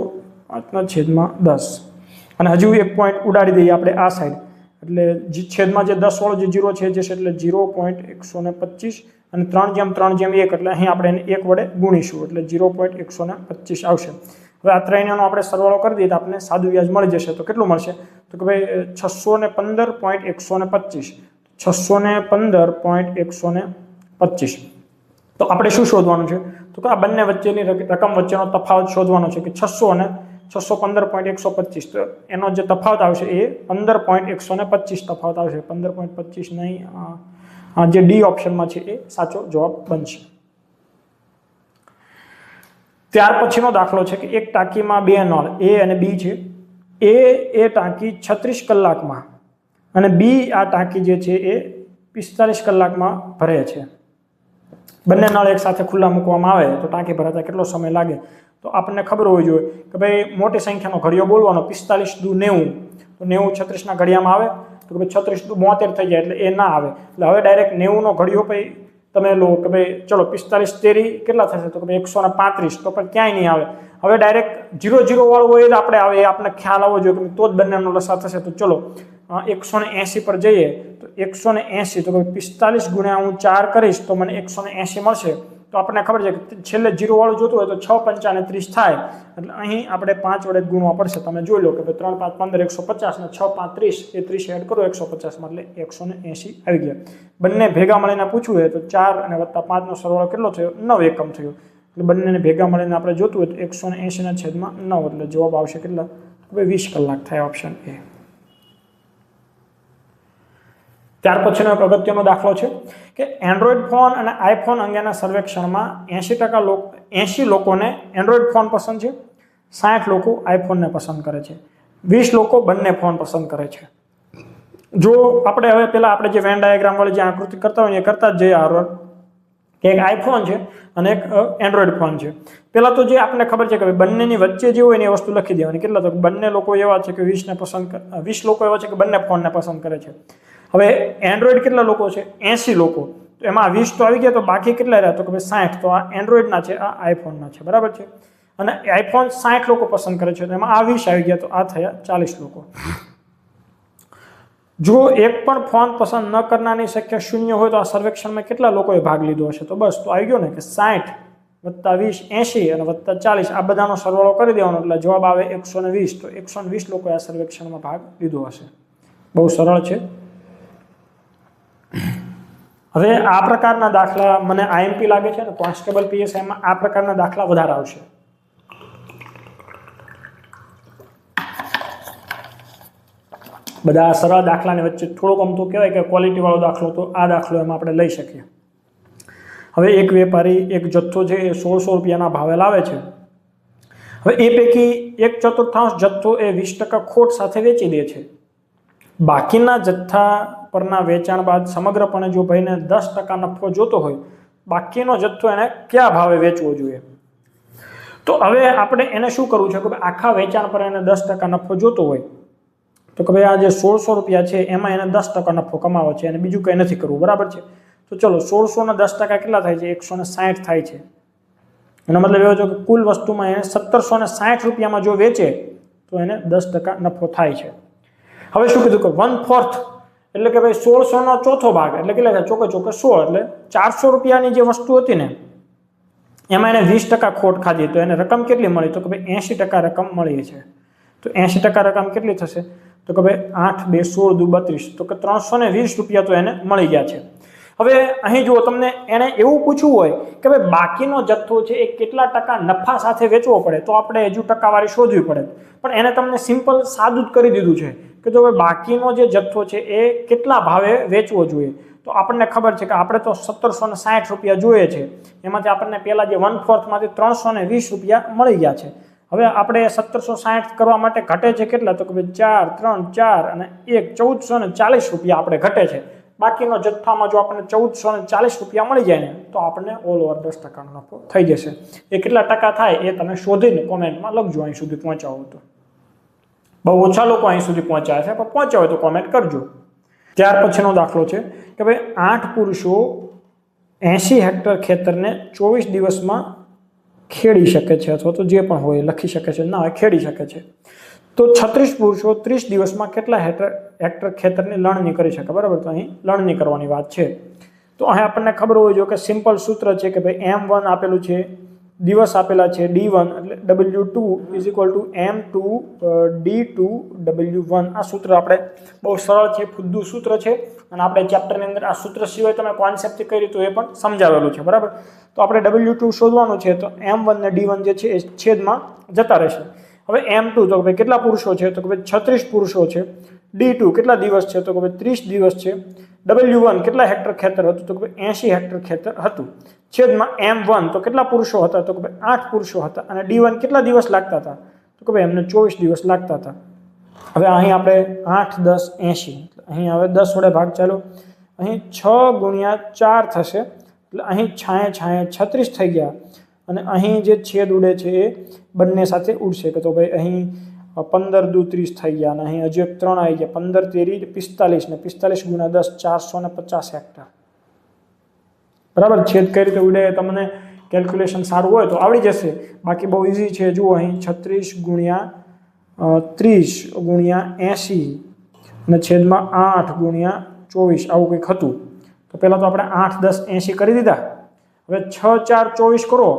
105 છેદમાં 10. અને હજુ એક પોઈન્ટ ઉડાડી દઈએ આપણે આ સાઈડ એટલે છેદમાં જે 10 વાળો જે 0 છે જશે એટલે 0.125 અને 3/3/1 એટલે અહીં આપણે એને 1 વડે ગુણીશું એટલે 0.125 આવશે. હવે આ ત્રણેયનો આપણે સરવાળો કરી દઈએ તો આપણે સાદું વ્યાજ મળી જશે. તો કેટલું મળશે? તો કે ભાઈ 615.125 615.125. તો આપણે શું શોધવાનું છે? તો કે આ બંને વચ્ચેની રકમ વચ્ચેનો તફાવત શોધવાનો છે કે 600 અને 615.125. તો એનો જે તફાવત આવશે એ 15.125 તફાવત આવશે. 15.25 નહીં, જે ડી ઓપ્શનમાં છે એ સાચો જવાબ બનશે. ત્યાર પછીનો દાખલો છે કે એક ટાંકીમાં 2 નળ એ અને બી છે. એ ટાંકી 36 કલાકમાં અને બી આ ટાંકી જે છે એ 45 કલાકમાં ભરે છે. બંને નળ એક સાથે ખુલ્લા મૂકવામાં આવે તો ટાંકી ભરાતા કેટલો સમય લાગે? તો આપણને ખબર હોવી જોઈએ કે ભાઈ મોટી સંખ્યાનો ઘડિયો બોલવાનો 45 દુ 90 તો 90 36 ના ઘડિયામાં આવે તો કે ભાઈ 36 દુ 72 થઈ જાય એટલે એ ના આવે. એટલે હવે ડાયરેક્ટ 90 નો ઘડિયો ભાઈ તમે લો કે ભાઈ ચલો 45 તેરી કેટલા થશે? તો કે ભાઈ 135 તો પણ ક્યાંય નહીં આવે. હવે ડાયરેક્ટ 0 0 વાળું હોય આપણે આવે એ આપણને ખ્યાલ આવવો જોઈએ કે તો જ બંનેનો લસા થશે. તો ચલો 180 પર જઈએ તો 180 તો 45 ગુણ્યા હું 4 કરીશ તો મને 180 મળશે. તો આપણને ખબર છે કે છેલ્લે 0 વાળું જોતું હોય તો 6 5 અને 30 થાય એટલે અહીં આપણે 5 વડે ગુણવા પડશે. તમે જોઈ લો કે 3 5 15 150 ને 6 5 30 એ 30 એડ કરો 150 માં એટલે 180 આવી ગયા. બંને ભેગા મળીને પૂછવું હોય તો 4 અને +5 નો સરવાળો કેટલો થયો? 9 એકમ થયો. એટલે બંનેને ભેગા મળીને આપણે જોતું હોય તો 180 ના છેદમાં 9 એટલે જવાબ આવશે કેટલા? હવે 20 કલાક થાય, ઓપ્શન એ। ત્યાર પછીનો એક અગત્યનો દાખલો છે કે એન્ડ્રોઈડ ફોન અને આઈફોન અંગેના સર્વેક્ષણમાં 80% લોકોને એન્ડ્રોઈડ ફોન પસંદ છે, 60 લોકો આઈફોનને પસંદ કરે છે, 20 લોકો બંને ફોન પસંદ કરે છે। જો આપણે હવે પહેલા આપણે જે વેન ડાયાગ્રામ વાળી જે આકૃતિ કરતા હોય એ કરતા જ જઈએ આરોર કે એક આઈફોન છે અને એક એન્ડ્રોઈડ ફોન છે। પહેલા તો જે આપણને ખબર છે કે બંનેની વચ્ચે જે હોય ને એ વસ્તુ લખી દેવાની। કેટલા તો બંને લોકો એવા છે કે 20 લોકો એવા છે કે બંને ફોનને પસંદ કરે છે। હવે એન્ડ્રોઈડ કેટલા લોકો છે? 80 લોકો। તો એમાં 20 તો આવી ગયા, તો બાકી કેટલા રહ્યા? તો કે 60। તો આ એન્ડ્રોઈડના છે, આ આઈફોનના છે, બરાબર છે। અને આઈફોન 60 લોકો પસંદ કરે છે, તો એમાં આ 20 આવી ગયા, તો આ થયા 40 લોકો। જો એક પણ ફોન પસંદ ન કરનારની સંખ્યા 0 હોય તો આ સર્વેક્ષણમાં કેટલા લોકોએ ભાગ લીધો હશે? તો બસ તો આવી ગયો ને કે 60 વત્તા 20 80 અને વત્તા 40, આ બધાનો સરવાળો કરી દેવાનો એટલે જવાબ આવે 120। તો 120 લોકોએ આ સર્વેક્ષણમાં ભાગ લીધો હશે। બહુ સરળ છે। હવે આ પ્રકારના દાખલા મને આઈએમપી લાગે છે ને કોન્સ્ટેબલ પીએસઆઈમાં આ પ્રકારના દાખલા વધારે આવશે। બધા સરળ દાખલાની વચ્ચે થોડોક આમ તો કહેવાય કે ક્વોલિટી વાળો દાખલો, તો આ દાખલો એમાં આપણે લઈ શકીએ। હવે એક વેપારી એક જથ્થો છે એ 1600 રૂપિયાના ભાવે લાવે છે। હવે એ પૈકી 1/4 જથ્થો એ 20% ખોટ સાથે વેચી દે છે। બાકીના જથ્થા પરના વેચાણ બાદ સમગ્રપણે જો ભાઈને 10% નફો જોતો હોય, બાકીનો જથ્થો એને કયા ભાવે વેચવો જોઈએ? તો હવે આપણે એને શું કરવું છે કે આખા વેચાણ પર એને 10% નફો જોતો હોય, તો કે ભાઈ આ જે 1600 રૂપિયા છે એમાં એને 10% નફો કમાવો છે અને બીજું કંઈ નથી કરવું, બરાબર છે। તો ચલો 1600 ના 10% કેટલા થાય છે? 160 થાય છે। એનો મતલબ એવો છે કે કુલ વસ્તુમાં એને 1760 રૂપિયામાં જો વેચે તો એને 10% નફો થાય છે। હવે શું કીધું કે 1/4 એટલે કે ભાઈ 1600 નો ચોથો ભાગ એટલે કેટલા થાય? ચોકે 16, એટલે 400 રૂપિયાની જે વસ્તુ હતી ને એમાં એને 20% ખોટ ખાધી, તો એને રકમ કેટલી મળી? તો કે ભાઈ 80% રકમ મળી છે। તો 80% રકમ કેટલી થશે? તો કે ભાઈ 8 2 16 2 32, તો કે 320 રૂપિયા તો એને મળી ગયા છે। હવે અહીં જુઓ, તમને એને એવું પૂછવું હોય કે ભાઈ બાકીનો જથ્થો છે એ કેટલા ટકા નફા સાથે વેચવો પડે, તો આપણે હજુ ટકાવારી શોધવી પડે, પણ એને તમને સિમ્પલ સાદું જ કરી દીધું છે કે જો ભાઈ બાકીનો જે જથ્થો છે એ કેટલા ભાવે વેચવો જોઈએ। તો આપણને ખબર છે કે આપણે તો 1760 રૂપિયા જોઈએ છે, એમાંથી આપણને પહેલા જે 1/4 માંથી 320 રૂપિયા મળી ગયા છે। હવે આપણે 1760 કરવા માટે ઘટે છે કેટલા? તો કે ભાઈ 4 3 4 અને 1 1440 રૂપિયા આપણે ઘટે છે। બાકીનો જથ્થામાં જો આપણને 1440 રૂપિયા મળી જાય ને તો આપણને ઓલ ઓવર 10% નફો થઈ જશે। એ કેટલા ટકા થાય એ તમે શોધીને કોમેન્ટમાં લખજો, અહીં સુધી પહોંચ્યા હો તો। બહુ ઓછા લોકો અહીં સુધી પહોંચ્યા છે, પણ પહોંચ્યા હોય તો કોમેન્ટ કરજો। ત્યાર પછીનો દાખલો છે કે ભાઈ 8 પુરુષો 80 હેક્ટર ખેતરને 24 દિવસમાં ખેડી શકે છે, અથવા તો જે પણ હોય લખી શકે છે, ના હોય ખેડી શકે છે। તો 36 પુરુષો 30 દિવસમાં કેટલા હેક્ટર ખેતરની લણણી કરી શકે? બરાબર, તો અહીં લણણી કરવાની વાત છે। તો અહીં આપણને ખબર હોવી જોઈએ કે સિમ્પલ સૂત્ર છે કે ભાઈ M1 આપેલું છે, દિવસ આપેલા છે D1 એટલે W2 = M2 D2 W1। આ સૂત્ર આપણે બહુ સરળ છે, ફુદ્દુ સૂત્ર છે, અને આપણે ચેપ્ટરની અંદર આ સૂત્ર સિવાય તમે કોન્સેપ્ટથી કઈ રીતે એ પણ સમજાવેલું છે, બરાબર। તો આપણે W2 શોધવાનું છે, તો M1 ને D1 જે છે એ છેદમાં જતા રહેશે। હવે M2 તો ભાઈ કેટલા પુરુષો છે? તો કે ભાઈ 36 પુરુષો છે। D2 કેટલા દિવસ છે? તો કે ભાઈ 30 દિવસ છે। W1 કેટલા હેક્ટર ખેતર હતું? તો કે ભાઈ 80 હેક્ટર ખેતર હતું, છેદમાં M1 તો કેટલા પુરુષો હતા? તો કે ભાઈ 8 પુરુષો હતા, અને D1 કેટલા દિવસ લાગતા હતા? તો કે ભાઈ એમને 24 દિવસ લાગતા હતા। હવે અહીં આપણે 8 10 80, અહીં હવે 10 વડે ભાગ ચાલો, અહીં 6 ગુણ્યા 4 થશે, એટલે અહીં છાંયે 36 થઈ ગયા, અને અહીં જે છેદ ઉડે છે એ બંને સાથે ઉડશે, કે તો ભાઈ અહીં 15 દુ 30 થઈ ગયા, અને અહીં હજુ એક 3 આવી ગયા, 15 તેરી 45, ને 45 ગુણ્યા 10 450 હેક્ટર, બરાબર। છેદ કઈ રીતે ઉડે તમને કેલ્ક્યુલેશન સારું હોય તો આવડી જશે, બાકી બહુ ઇઝી છે। જુઓ અહીં 36 ગુણ્યા 30 ગુણ્યા 80 અને છેદમાં 8 ગુણ્યા 24 આવું કંઈક હતું। તો પહેલાં તો આપણે 8 10 80 કરી દીધા। હવે 6 4 24 કરો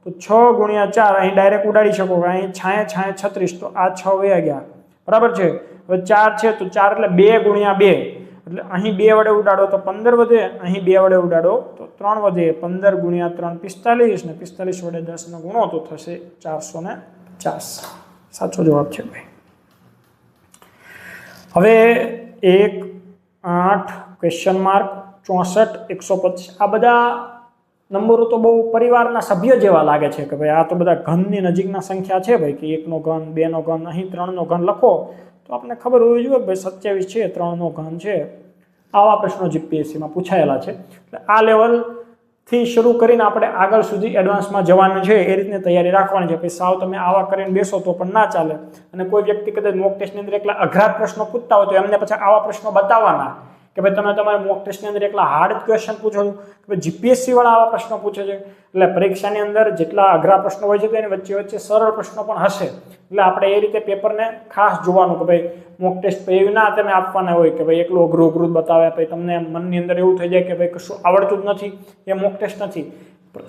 તો 6 ગુણ્યા 4 અહીં ડાયરેક્ટ ઉડાડી શકો, અહીં છાંયે 36, તો આ 6 વયા ગયા, બરાબર છે। હવે 4 છે તો 4 એટલે 2 ગુણ્યા 2, એટલે અહીં 2 વડે ઉડાડો તો 15 વધે, અહીં 2 વડે ઉડાડો તો 3 વધે, 15 ગુણ્યા 3 45, ને 45 વડે 10 નો ગુણો તો થશે 450। સાચો જવાબ છે ભાઈ। હવે 1, 8, ક્વેશ્ચન માર્ક, 64, 125 આ બધા નંબરો તો બહુ પરિવારના સભ્ય જેવા લાગે છે કે ભાઈ આ તો બધા ઘનની નજીકના સંખ્યા છે ભાઈ, કે 1 નો ઘન, 2 નો ઘન, અહીં 3 નો ઘન લખો તો આપણને ખબર હોવી જોઈએ કે ભાઈ 27 છે, 3 નો ઘન છે. આવા પ્રશ્નો જીપીએસસીમાં પૂછાયેલા છે. એટલે આ લેવલથી શરૂ કરીને આપણે આગળ સુધી એડવાન્સમાં જવાનું છે એ રીતની તૈયારી રાખવાની છે. પછી સાવ તમે આવા કરીને બેસો તો પણ ના ચાલે. અને કોઈ વ્યક્તિ કદાચ મોક ટેસ્ટની અંદર એકલા અઘરા પ્રશ્નો પૂછતા હોય તો એમને પછી આવા પ્રશ્નો બતાવવાના કે ભાઈ તમે તમારા મોક ટેસ્ટની અંદર એકલા હાર્ડ ક્વેશ્ચન પૂછો છો કે ભાઈ જીપીએસસી વાળા આવા પ્રશ્નો પૂછે છે. એટલે પરીક્ષાની અંદર જેટલા અઘરા પ્રશ્નો હોય છે તેની વચ્ચે વચ્ચે સરળ પ્રશ્નો પણ હશે. એટલે આપણે એ રીતે પેપરને ખાસ જોવાનું કે ભાઈ મોક ટેસ્ટ એવી ના તમે આપવાના હોય કે ભાઈ એકલું અઘરું બતાવે, પછી તમને મનની અંદર એવું થઈ જાય કે ભાઈ કશું આવડતું જ નથી. એ મોક ટેસ્ટ નથી.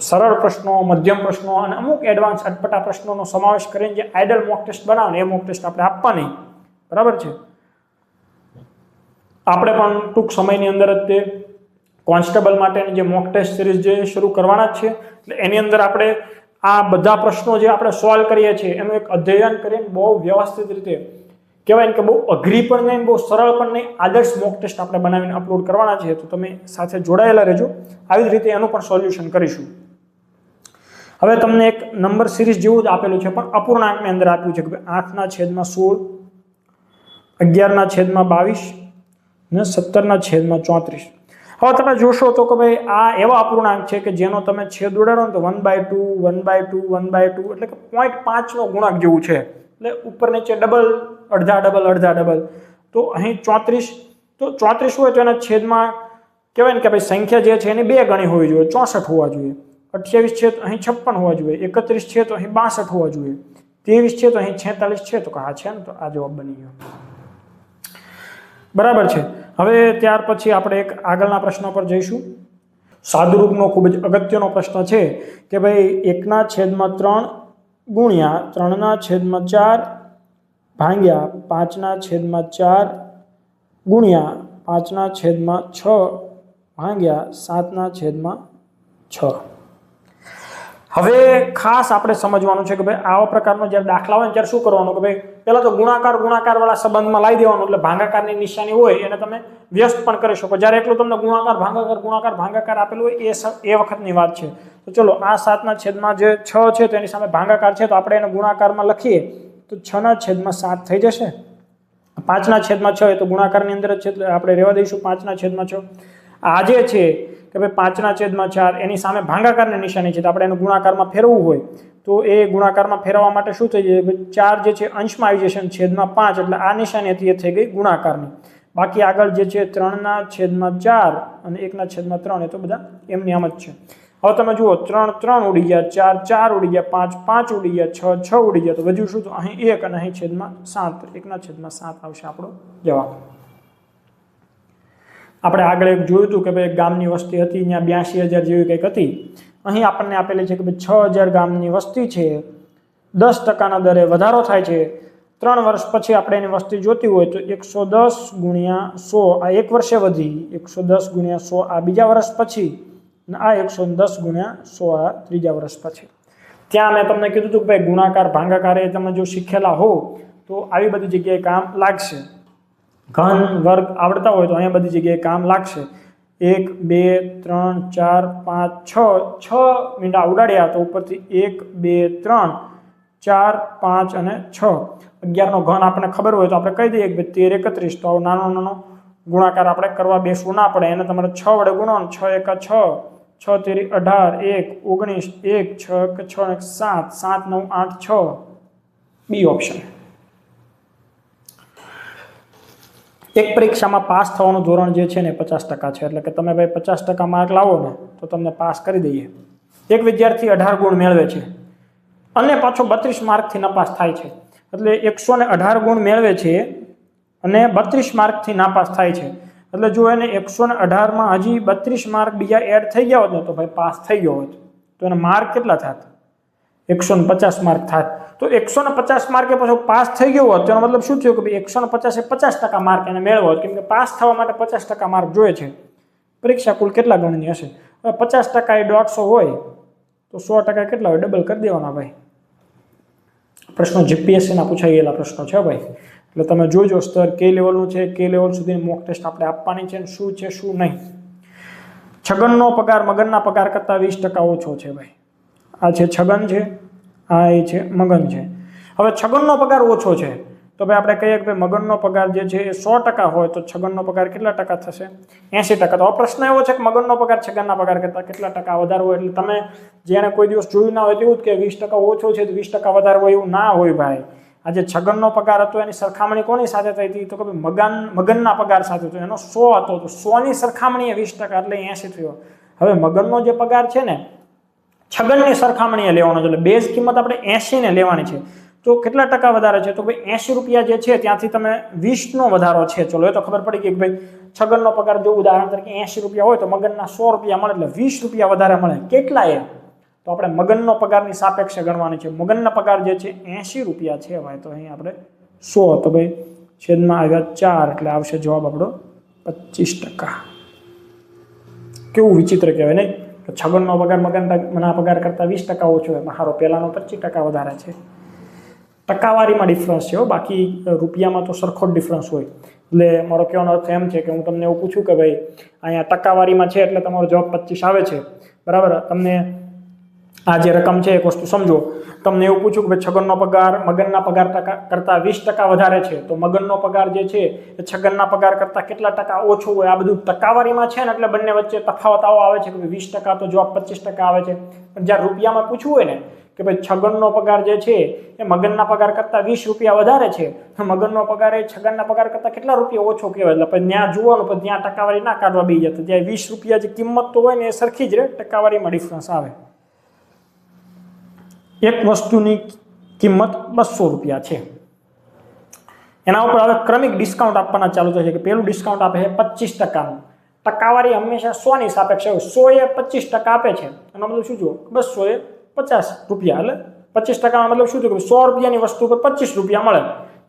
સરળ પ્રશ્નો, મધ્યમ પ્રશ્નો અને અમુક એડવાન્સ અટપટા પ્રશ્નોનો સમાવેશ કરીને જે આઈડલ મોક ટેસ્ટ બનાવે એ મોક ટેસ્ટ આપણે આપવાની. બરાબર છે. આપણે પણ ટૂંક સમયની અંદર જ તે કોન્સ્ટેબલ માટેની જે મોક ટેસ્ટ સિરીઝ જે શરૂ કરવાના જ છે. એટલે એની અંદર આપણે આ બધા પ્રશ્નો જે આપણે સોલ્વ કરીએ છીએ એનું એક અધ્યયન કરીને બહુ વ્યવસ્થિત રીતે કહેવાય કે બહુ અઘરી પણ નહીં, બહુ સરળ પણ નહીં, આદર્શ મોક ટેસ્ટ આપણે બનાવીને અપલોડ કરવાના છે. તો તમે સાથે જોડાયેલા રહેજો. આવી જ રીતે એનું પણ સોલ્યુશન કરીશું. હવે તમને એક નંબર સિરીઝ જેવું જ આપેલું છે પણ અપૂર્ણાંકની અંદર આપ્યું છે કે 8/16, 11/22 ને 17/34. હવે તમે જોશો તો કે ભાઈ આ એવા અપૂર્ણાંક છે કે જેનો તમે છેદ ઉડાડો ને તો 1/2, 1/2, 1/2 એટલે કે 0.5 નો ગુણાંક જેવું છે. એટલે ઉપર નીચે ડબલ, અડધા ડબલ. તો અહીં 34, તો 34 હોય તો એના છેદમાં કહેવાય ને કે ભાઈ સંખ્યા જે છે એની 2 ગણી હોવી જોઈએ, 64 હોવા જોઈએ. 28 છે તો અહીં 56 હોવા જોઈએ, 31 છે તો અહીં 62 હોવા જોઈએ, 23 છે તો અહીં 46 છે. તો હા છે ને, તો આ જવાબ બની ગયો. બરાબર છે. હવે ત્યાર પછી આપણે એક આગળના પ્રશ્નો પર જઈશું. સાદુરૂપનો ખૂબ જ અગત્યનો પ્રશ્ન છે કે ભાઈ 1/3 ગુણ્યા 3/4 ભાગ્યા 5/4 ગુણ્યા 5/6 ભાગ્યા 7/6. હવે ખાસ આપણે સમજવાનું છે કે ભાઈ આવા પ્રકારનો જ્યારે દાખલા હોય ત્યારે શું કરવાનું કે ભાઈ પહેલા તો ગુણાકાર વાળા સંબંધમાં લાવી દેવાનું. એટલે ભાગાકારની નિશાની હોય એને તમે વ્યસ્ત પણ કરી શકો. જ્યારે એટલું તમને ગુણાકાર આપેલું હોય એ વખતની વાત છે. તો ચલો આ 7/6 જે 6 છે તેની સામે ભાગાકાર છે તો આપણે એને ગુણાકારમાં લખીએ તો 6/7 થઈ જશે. 5/6 એ તો ગુણાકારની અંદર જ છે એટલે આપણે રહેવા દઈશું 5/6. આ જે છે કે ભાઈ 5/4 એની સામે ભાગાકારની નિશાની છે તો આપણે એને ગુણાકારમાં ફેરવવું હોય તો એ ગુણાકારમાં ફેરવવા માટે શું થઈ જાય, 4 જે છે અંશમાં આવી જશે, છેદમાં 5 એટલે આ નિશાની હતી એ થઈ ગઈ ગુણાકારની. બાકી આગળ જે છે 3/4 અને 1/3 એ તો બધા એમની આમ જ છે. હવે તમે જુઓ 3 ઉડી ગયા, 4 ઉડી ગયા, 5 ઉડી ગયા, 6 ઉડી ગયા, તો વધ્યું શું? તો અહીં 1 અને અહીં છેદમાં 7, 1/7 આવશે આપણો જવાબ. આપણે આગળ એક જોયું હતું કે ભાઈ ગામની વસ્તી હતી ત્યાં 82,000 જેવી કંઈક હતી. અહીં આપણને આપેલી છે કે ભાઈ 6,000 ગામની વસ્તી છે, 10% દરે વધારો થાય છે. 3 વર્ષ પછી આપણે એની વસ્તી જોતી હોય તો 110 ગુણ્યા 100 આ 1 વર્ષે વધી, 110 ગુણ્યા 100 આ બીજા વર્ષ પછી, અને આ 110 ગુણ્યા 100 આ ત્રીજા વર્ષ પછી. ત્યાં મેં તમને કીધું હતું કે ભાઈ ગુણાકાર ભાગાકાર એ તમે જો શીખેલા હો તો આવી બધી જગ્યાએ કામ લાગશે. ઘન વર્ગ આવડતા હોય તો અહીંયા બધી જગ્યાએ કામ લાગશે. 1 2 3 4 5 6 મીંડા ઉડાડ્યા તો ઉપરથી 1 2 3 4 5 અને 6. 11 નો ઘન આપણને ખબર હોય તો આપણે કહી દઈએ કે 13 31. તો નાનો ગુણાકાર આપણે કરવા બેસવું ના પડે. એને તમારે 6 વડે ગુણો, 6 1 6, 6 તેરી 18, 1 19, 1 6 6 7, 7 9 8 6. B option. એક પરીક્ષામાં પાસ થવાનું ધોરણ જે છે ને 50% છે. એટલે કે તમે ભાઈ 50% માર્ક લાવો ને તો તમને પાસ કરી દઈએ. એક વિદ્યાર્થી 18 ગુણ મેળવે છે અને પાછો 32 માર્કથી નાપાસ થાય છે. એટલે 118 ગુણ મેળવે છે અને 32 માર્કથી નાપાસ થાય છે. એટલે જો એને 118માં હજી 32 માર્ક બીજા એડ થઈ ગયા હોત ને તો ભાઈ પાસ થઈ ગયો હોત. તો એના માર્ક કેટલા થાત? 150 માર્ક થાત. તો 150 માર્કે પછી પાસ થઈ ગયો હોત તેનો મતલબ શું થયો કે ભાઈ 150 એ 50% માર્ક એને મેળવ્યો હોત. કેમ કે પાસ થવા માટે 50% માર્ક જોઈએ છે. પરીક્ષા કુલ કેટલા ગણની હશે? હવે 50% એ 150 હોય તો 100% કેટલા હોય? ડબલ કરી દેવાના ભાઈ. પ્રશ્નો જીપીએસસીના પૂછાયેલા પ્રશ્નો છે ભાઈ. એટલે તમે જોજો સ્તર કે લેવલનું છે, કે લેવલ સુધીની મોક ટેસ્ટ આપણે આપવાની છે, શું છે શું નહીં. છગનનો પગાર મગનના પગાર કરતાં 20% ઓછો છે ભાઈ. આ છે છગન છે, આ એ છે મગન છે. હવે છગનનો પગાર ઓછો છે તો ભાઈ આપણે કહીએ કે ભાઈ મગનનો પગાર જે છે એ 100% હોય તો છગનનો પગાર કેટલા ટકા થશે? 80%. તો પ્રશ્ન એવો છે કે મગનનો પગાર છગનના પગાર કરતાં કેટલા ટકા વધારે હોય. એટલે તમે જેને કોઈ દિવસ જોયું ના હોય તેવું જ કે 20% ઓછો છે તો 20% વધારે હોય એવું ના હોય ભાઈ. આજે છગનનો પગાર હતો એની સરખામણી કોની સાથે થઈ હતી? તો કે મગનના પગાર સાથે હતો. એનો 100 હતો તો 100ની સરખામણીએ 20% એટલે 80 થયો. હવે મગનનો જે પગાર છે ને છગનની સરખામણીએ લેવાનો છે એટલે બેઝ કિંમત આપણે 80 ને લેવાની છે. તો કેટલા ટકા વધારે છે? તો ભાઈ 80 રૂપિયા જે છે ત્યાંથી તમે 20નો વધારો છે. ચલો એ તો ખબર પડી ગઈ કે ભાઈ છગનનો પગાર જો ઉદાહરણ તરીકે 80 રૂપિયા હોય તો મગનના 100 રૂપિયા મળે એટલે 20 રૂપિયા વધારે મળે. કેટલા એ? તો આપણે મગનનો પગારની સાપેક્ષે ગણવાની છે. મગનના પગાર જે છે 80 રૂપિયા છે ભાઈ, તો અહીં આપણે 100 તો ભાઈ છેદમાં આવ્યા 4 એટલે આવશે જવાબ આપણો 25%. કેવું વિચિત્ર કહેવાય નહીં? છગનનો પગાર મગનના પગાર કરતાં 20% ઓછો હોય, હારો પહેલાનો 25% વધારે છે. ટકાવારીમાં ડિફરન્સ છે, બાકી રૂપિયામાં તો સરખો જ ડિફરન્સ હોય. એટલે મારો કહેવાનો અર્થ એમ છે કે હું તમને એવું પૂછું કે ભાઈ અહીંયા ટકાવારીમાં છે એટલે તમારો જવાબ 25 આવે છે, બરાબર. તમને આ જે રકમ છે એક વસ્તુ સમજો. તમને એવું પૂછું કે ભાઈ છગનનો પગાર મગનના પગાર કરતાં 20% વધારે છે તો મગનનો પગાર જે છે એ છગનના પગાર કરતાં કેટલા ટકા ઓછો હોય. આ બધું ટકાવારીમાં છે ને એટલે બંને વચ્ચે તફાવત આવો આવે છે કે 20% તો જવાબ 25% આવે છે. પણ જ્યારે રૂપિયામાં પૂછવું હોય ને કે ભાઈ છગનનો પગાર જે છે એ મગનના પગાર કરતાં 20 રૂપિયા વધારે છે, મગનનો પગાર એ છગનના પગાર કરતાં કેટલા રૂપિયા ઓછો કહેવાય. એટલે પછી ત્યાં જોવાનું, પછી ત્યાં ટકાવારી ના કાઢવા બી જતો. ત્યાં 20 રૂપિયા જે કિંમત તો હોય ને એ સરખી જ રહે, ટકાવારીમાં ડિફરન્સ આવે. એક વસ્તુની કિંમત 200 રૂપિયા છે, એના ઉપર હવે ક્રમિક ડિસ્કાઉન્ટ આપવાના ચાલુ થશે કે પેલું ડિસ્કાઉન્ટ આપે છે 25%નું. ટકાવારી હંમેશા 100ની સાપેક્ષે હોય. 100 એ 25% આપે છે, એનો મતલબ શું જો 200 એ 50 રૂપિયા, એટલે 25%નો મતલબ શું થયું કે 100 રૂપિયાની વસ્તુ પર 25 રૂપિયા મળે.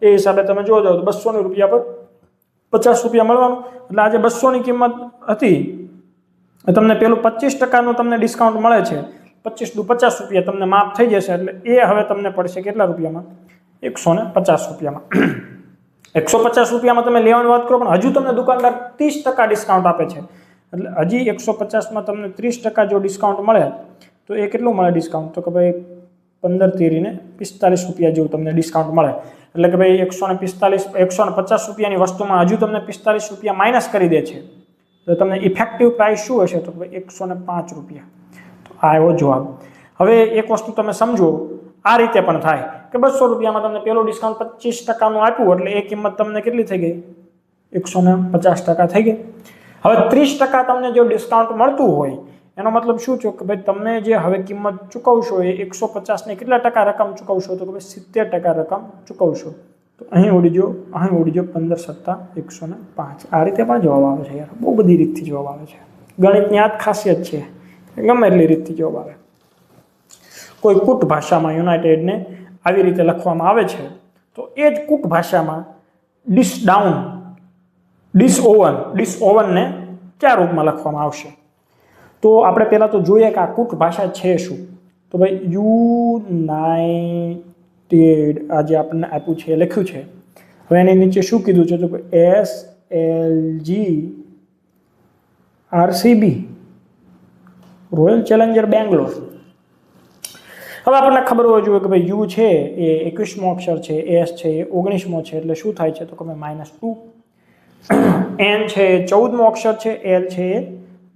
એ હિસાબે તમે જોજો તો 200 રૂપિયા પર 50 રૂપિયા મળવાનું. એટલે આજે 200ની કિંમત હતી, તમને પેલું 25%નું તમને ડિસ્કાઉન્ટ મળે છે. 25 દુ 50 રૂપિયા તમને માફ થઈ જશે. એટલે એ હવે તમને પડશે કેટલા રૂપિયામાં? 150 રૂપિયામાં. 150 રૂપિયામાં તમે લેવાની વાત કરો પણ હજુ તમને દુકાનદાર 30% ડિસ્કાઉન્ટ આપે છે. એટલે હજી 150માં તમને 30% જો ડિસ્કાઉન્ટ મળે તો એ કેટલું મળે ડિસ્કાઉન્ટ? તો કે ભાઈ 15 તેરીને 45 રૂપિયા જેવું તમને ડિસ્કાઉન્ટ મળે. એટલે કે ભાઈ 150 રૂપિયાની વસ્તુમાં હજુ તમને 45 રૂપિયા માઇનસ કરી દે છે. તો તમને ઇફેક્ટિવ પ્રાઇસ શું હશે? તો ભાઈ 105 રૂપિયા. તો આ એવો જવાબ. હવે એક વસ્તુ તમે સમજો, આ રીતે પણ થાય કે 200 રૂપિયામાં તમને પેલું ડિસ્કાઉન્ટ 25%નું આપ્યું એટલે એ કિંમત તમને કેટલી થઈ ગઈ? 150% થઈ ગઈ. હવે 30% તમને જો ડિસ્કાઉન્ટ મળતું હોય એનો મતલબ શું છે કે ભાઈ તમે જે હવે કિંમત ચૂકવશો એ 150ની કેટલા ટકા રકમ ચૂકવશો? તો કે ભાઈ 70% રકમ ચૂકવશો. તો અહીં ઉડી જો 15 સત્તા 105. આ રીતે પણ જવાબ આવે છે યાર, બહુ બધી રીતથી જવાબ આવે છે. ગણિતની આ જ ખાસિયત છે, ગમે એટલી રીતથી જવાબ આવે. કોઈ કૂટ ભાષામાં યુનાઇટેડને આવી રીતે લખવામાં આવે છે તો એ જ કૂટ ભાષામાં ડિસઓવનને કયા રૂપમાં લખવામાં આવશે? તો આપણે પહેલાં તો જોઈએ કે આ કૂટ ભાષા છે શું. તો ભાઈ યુનાઇટેડ આ જે આપણને આપ્યું છે એ લખ્યું છે. હવે એની નીચે શું કીધું છે? તો SLG RCB royal Challenger Bangalore. હવે આપણને ખબર હોવી જોઈએ કે ભાઈ યુ છે એ 21મો અક્ષર છે, એસ છે એ 19મો છે, એટલે શું થાય છે? તો કે -2. એન છે એ 14મો અક્ષર છે, એલ છે એ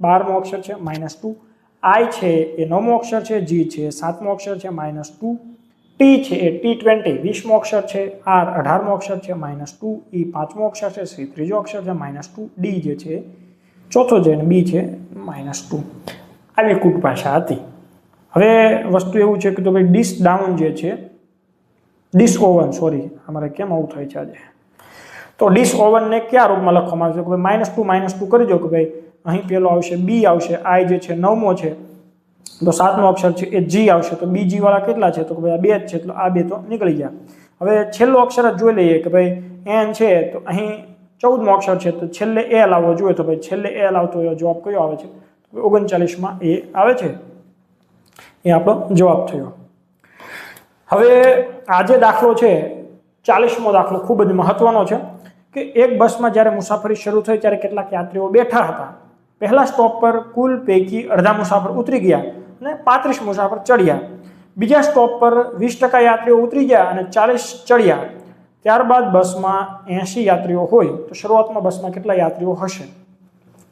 12મો અક્ષર છે, -2. આઈ છે એ 9મો અક્ષર છે, જી છે એ 7મો અક્ષર છે, -2. ટી છે એ T20 20મો અક્ષર છે, આર 18મો અક્ષર છે, -2. ઈ 5મો અક્ષર છે, સી 3જો અક્ષર છે, -2. ડી જે છે ચોથો છે અને બી છે -2. આવી કૂટ ભાષા હતી. હવે વસ્તુ એવું છે કે તો ભાઈ અમારે કેમ આવું થાય છે આજે? તો ડિસઓવનને કયા રૂપમાં લખવામાં આવે છે? કે ભાઈ -2 કરી દો કે ભાઈ અહીં પેલો આવશે બી આવશે, આઈ જે છે 9મો છે તો 7મો અક્ષર છે એ જી આવશે. તો બીજી વાળા કેટલા છે? તો કે ભાઈ આ 2 જ છે, એટલે આ 2 તો નીકળી ગયા. હવે છેલ્લો અક્ષર જ જોઈ લઈએ કે ભાઈ એન છે તો અહીં 14મો અક્ષર છે તો છેલ્લે એલ આવવો જોઈએ. તો ભાઈ છેલ્લે એલ આવતો એવો જવાબ કયો આવે છે? 39માં એ આવે છે. એ આપણો જવાબ થયો. હવે આ જે દાખલો છે 40મો દાખલો ખૂબ જ મહત્વનો છે કે એક બસમાં જ્યારે મુસાફરી શરૂ થઈ ત્યારે કેટલાક યાત્રીઓ બેઠા હતા. પહેલા સ્ટોપ પર કુલ પૈકી અડધા મુસાફર ઉતરી ગયા અને 35 મુસાફર ચડ્યા. બીજા સ્ટોપ પર 20% યાત્રીઓ ઉતરી ગયા અને 40 ચડ્યા. ત્યારબાદ બસમાં 80 યાત્રીઓ હોય તો શરૂઆતમાં બસમાં કેટલા યાત્રીઓ હશે?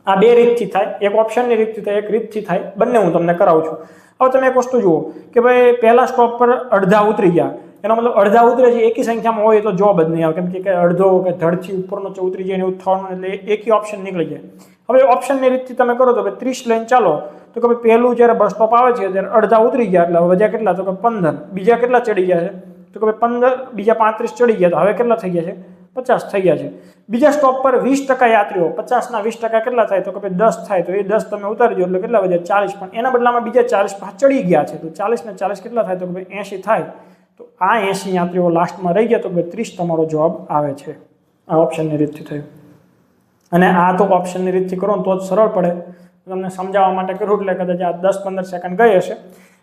આ બે રીતથી થાય, એક ઓપ્શનની રીતથી થાય, એક રીતથી થાય, બંને હું તમને કરાવું છું. હવે તમે એક વસ્તુ જુઓ કે ભાઈ પહેલા સ્ટોપ પર અડધા ઉતરી ગયા, એનો મતલબ અડધા ઉતરે છે એકી સંખ્યામાં હોય તો જવાબ જ નહીં આવે, કેમ કે અડધો કે ધડથી ઉપરનો ઉતરી જાય એવું થવાનું, એટલે એકી ઓપ્શન નીકળી જાય. હવે ઓપ્શનની રીતથી તમે કરો તો 30 લઈને ચાલો તો કે ભાઈ પહેલું જ્યારે બસ સ્ટોપ આવે છે ત્યારે અડધા ઉતરી ગયા એટલે વધ્યા કેટલા? તો કે 15. બીજા કેટલા ચડી ગયા છે? તો કે ભાઈ 15, બીજા 35 ચડી ગયા તો હવે કેટલા થઈ ગયા છે? 50 થઈ ગયા છે. બીજા સ્ટોપ પર 20% યાત્રીઓ, 50 ના 20% કેટલા થાય? તો કે ભાઈ 10 થાય, તો એ 10 તમે ઉતારજો એટલે કેટલા વધ્યા? 40. પણ એના બદલામાં બીજા 40 ચડી ગયા છે, તો 40 ને 40 કેટલા થાય? તો કે ભાઈ 80 થાય. તો આ 80 યાત્રીઓ લાસ્ટમાં રહી ગયા, તો ભાઈ 30 તમારો જવાબ આવે છે. આ ઓપ્શનની રીતથી થયું. અને આ તો ઓપ્શનની રીતથી કરો ને તો જ સરળ પડે. તમને સમજાવવા માટે કર્યું એટલે કદાચ આ 10-15 સેકન્ડ ગઈ હશે.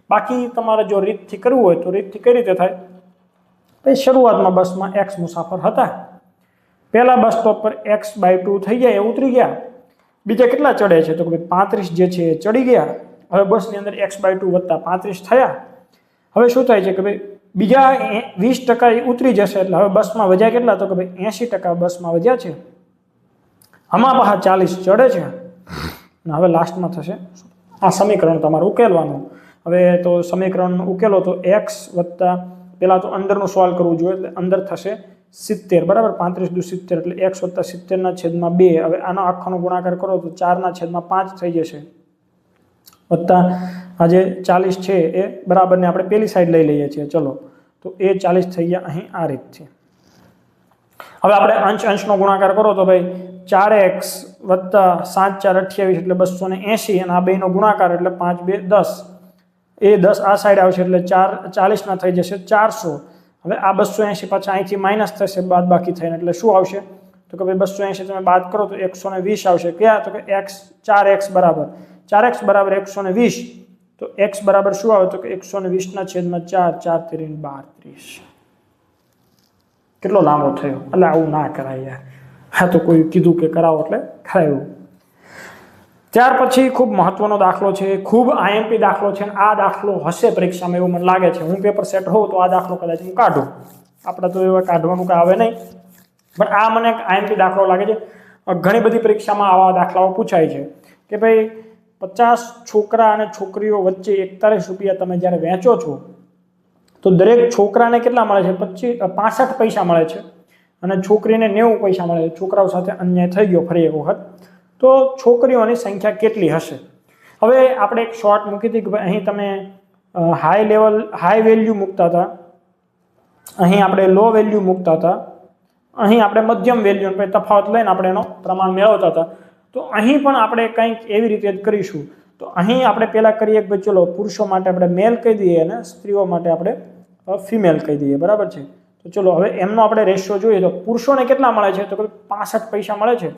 બાકી તમારે જો રીતથી કરવું હોય તો રીતથી કઈ રીતે થાય? તો શરૂઆતમાં બસમાં x મુસાફર હતા. પહેલા બસ સ્ટોપ પર x/2 થઈ ગયા, એ ઉતરી ગયા. બીજા કેટલા ચડે છે? તો કે 35 જે છે એ ચડી ગયા. હવે બસની અંદર x/2 વત્તા 35 થયા. હવે શું થાય છે કે ભાઈ બીજા 20% ઉતરી જશે એટલે હવે બસમાં વધ્યા કેટલા? તો કે ભાઈ 80% બસમાં વધ્યા છે. આમાં પાછા 40 ચડે છે. અને હવે લાસ્ટમાં થશે આ સમીકરણ તમારે ઉકેલવાનું. હવે તો સમીકરણ ઉકેલો તો x વત્તા પહેલાં તો અંદરનું સોલ્વ કરવું જોઈએ, એટલે અંદર થશે 70, બરાબર? 35 દુ 70 એટલે x વત્તા 70/2. હવે આનો આખાનો ગુણાકાર કરો તો 4/5 થઈ જશે. વત્તા આ જે 40 છે એ બરાબરને આપણે પેલી સાઈડ લઈ લઈએ છીએ. ચલો તો એ 40 થઈ ગયા અહીં આ રીતથી. હવે આપણે અંશનો ગુણાકાર કરો તો ભાઈ 4x વત્તા 7 4 28 એટલે 280, અને આ બેનો ગુણાકાર એટલે 5 2 10. એ 10 આ સાઈડ આવશે એટલે 4 40 ના થઈ જશે 400. હવે આ 280 પાછા અહીંથી માઇનસ થશે બાદ બાકી થઈને, એટલે શું આવશે? તો કે ભાઈ 280 તમે બાદ કરો તો 120 આવશે. ક્યાં? તો કે x 4x બરાબર 4x બરાબર 120. તો x બરાબર શું આવે? તો કે 120/4, 4 3 32. કેટલો લાંબો થયો? એટલે આવું ના કરાય યાર. હા તો કોઈ કીધું કે કરાવો એટલે કરાયું. ત્યાર પછી ખૂબ મહત્વનો દાખલો છે, ખૂબ IMP દાખલો છે. આ દાખલો હશે પરીક્ષામાં એવું મને લાગે છે. હું પેપર સેટ હોઉં તો આ દાખલો કદાચ હું કાઢું. આપણે તો એવા કાઢવાનું કાંઈ આવે નહીં, પણ આ મને IMP દાખલો લાગે છે. ઘણી બધી પરીક્ષામાં આવા દાખલાઓ પૂછાય છે કે ભાઈ 50 છોકરા અને છોકરીઓ વચ્ચે 41 રૂપિયા તમે જ્યારે વેચો છો તો દરેક છોકરાને કેટલા મળે છે? 65 પૈસા મળે છે અને છોકરીને 90 પૈસા મળે છે. છોકરાઓ સાથે અન્યાય થઈ ગયો ફરી એક વખત, તો છોકરીઓની સંખ્યા કેટલી હશે? હવે આપણે એક શોર્ટ મૂકી હતી કે ભાઈ અહીં તમે હાઈ વેલ્યુ મૂકતા હતા, અહીં આપણે લો વેલ્યુ મૂકતા હતા, અહીં આપણે મધ્યમ વેલ્યુ તફાવત લઈને આપણે એનો પ્રમાણ મેળવતા હતા. તો અહીં પણ આપણે કંઈક એવી રીતે જ કરીશું. તો અહીં આપણે પહેલાં કરીએ કે ભાઈ ચલો પુરુષો માટે આપણે મેલ કહી દઈએ અને સ્ત્રીઓ માટે આપણે ફિમેલ કહી દઈએ, બરાબર છે? તો ચલો હવે એમનો આપણે રેશિયો જોઈએ તો પુરુષોને કેટલા મળે છે? તો કે 65 પૈસા મળે છે.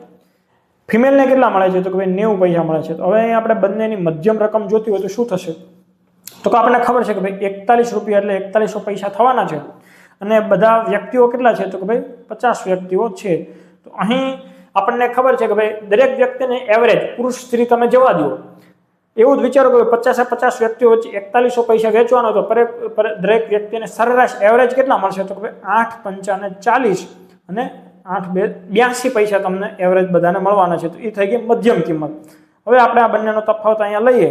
ફિમેલને કેટલા મળે છે? તો કે ભાઈ 90 પૈસા મળે છે. તો હવે અહીં આપણે બંનેની મધ્યમ રકમ જોતી હોય તો શું થશે? તો કે આપણને ખબર છે કે ભાઈ 41 રૂપિયા એટલે 4100 પૈસા થવાના છે. અને બધા વ્યક્તિઓ કેટલા છે? તો કે ભાઈ 50 વ્યક્તિઓ છે. તો અહીં આપણને ખબર છે કે ભાઈ દરેક વ્યક્તિને એવરેજ, પુરુષ સ્ત્રી તમે જવા દો, એવું જ વિચારો કે 50 વ્યક્તિઓ વચ્ચે 4100 પૈસા વેચવાનો તો દરેક વ્યક્તિને સરેરાશ એવરેજ કેટલા મળશે? તો કે ભાઈ 8 5 40 અને 8 2 82 પૈસા તમને એવરેજ બધાને મળવાના છે. તો એ થઈ ગઈ મધ્યમ કિંમત. હવે આપણે આ બંનેનો તફાવત અહીંયા લઈએ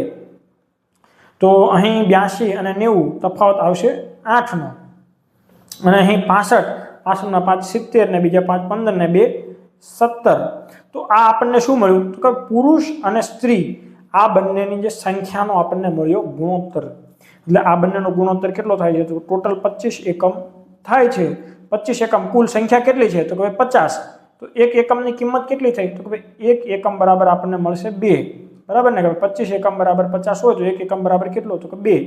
તો અહીં 82 અને 90 તફાવત આવશે 8નો, અને અહીં 65 ના 5 70 ને બીજા 5 15 ને 2 17. તો આ આપણને શું મળ્યું? તો કે પુરુષ અને સ્ત્રી આ બંનેની જે સંખ્યાનો આપણને મળ્યો ગુણોત્તર. એટલે આ બંનેનો ગુણોત્તર કેટલો થાય છે? તો ટોટલ 25 એકમ થાય છે. 25 એકમ કુલ સંખ્યા કેટલી છે? તો કે 50. તો એક એકમની કિંમત કેટલી થઈ? તો કે એક એકમ બરાબર આપણને મળશે 2, બરાબર ને? 25 એકમ બરાબર 50 હોય તો એક એકમ બરાબર કેટલો? તો કે 2.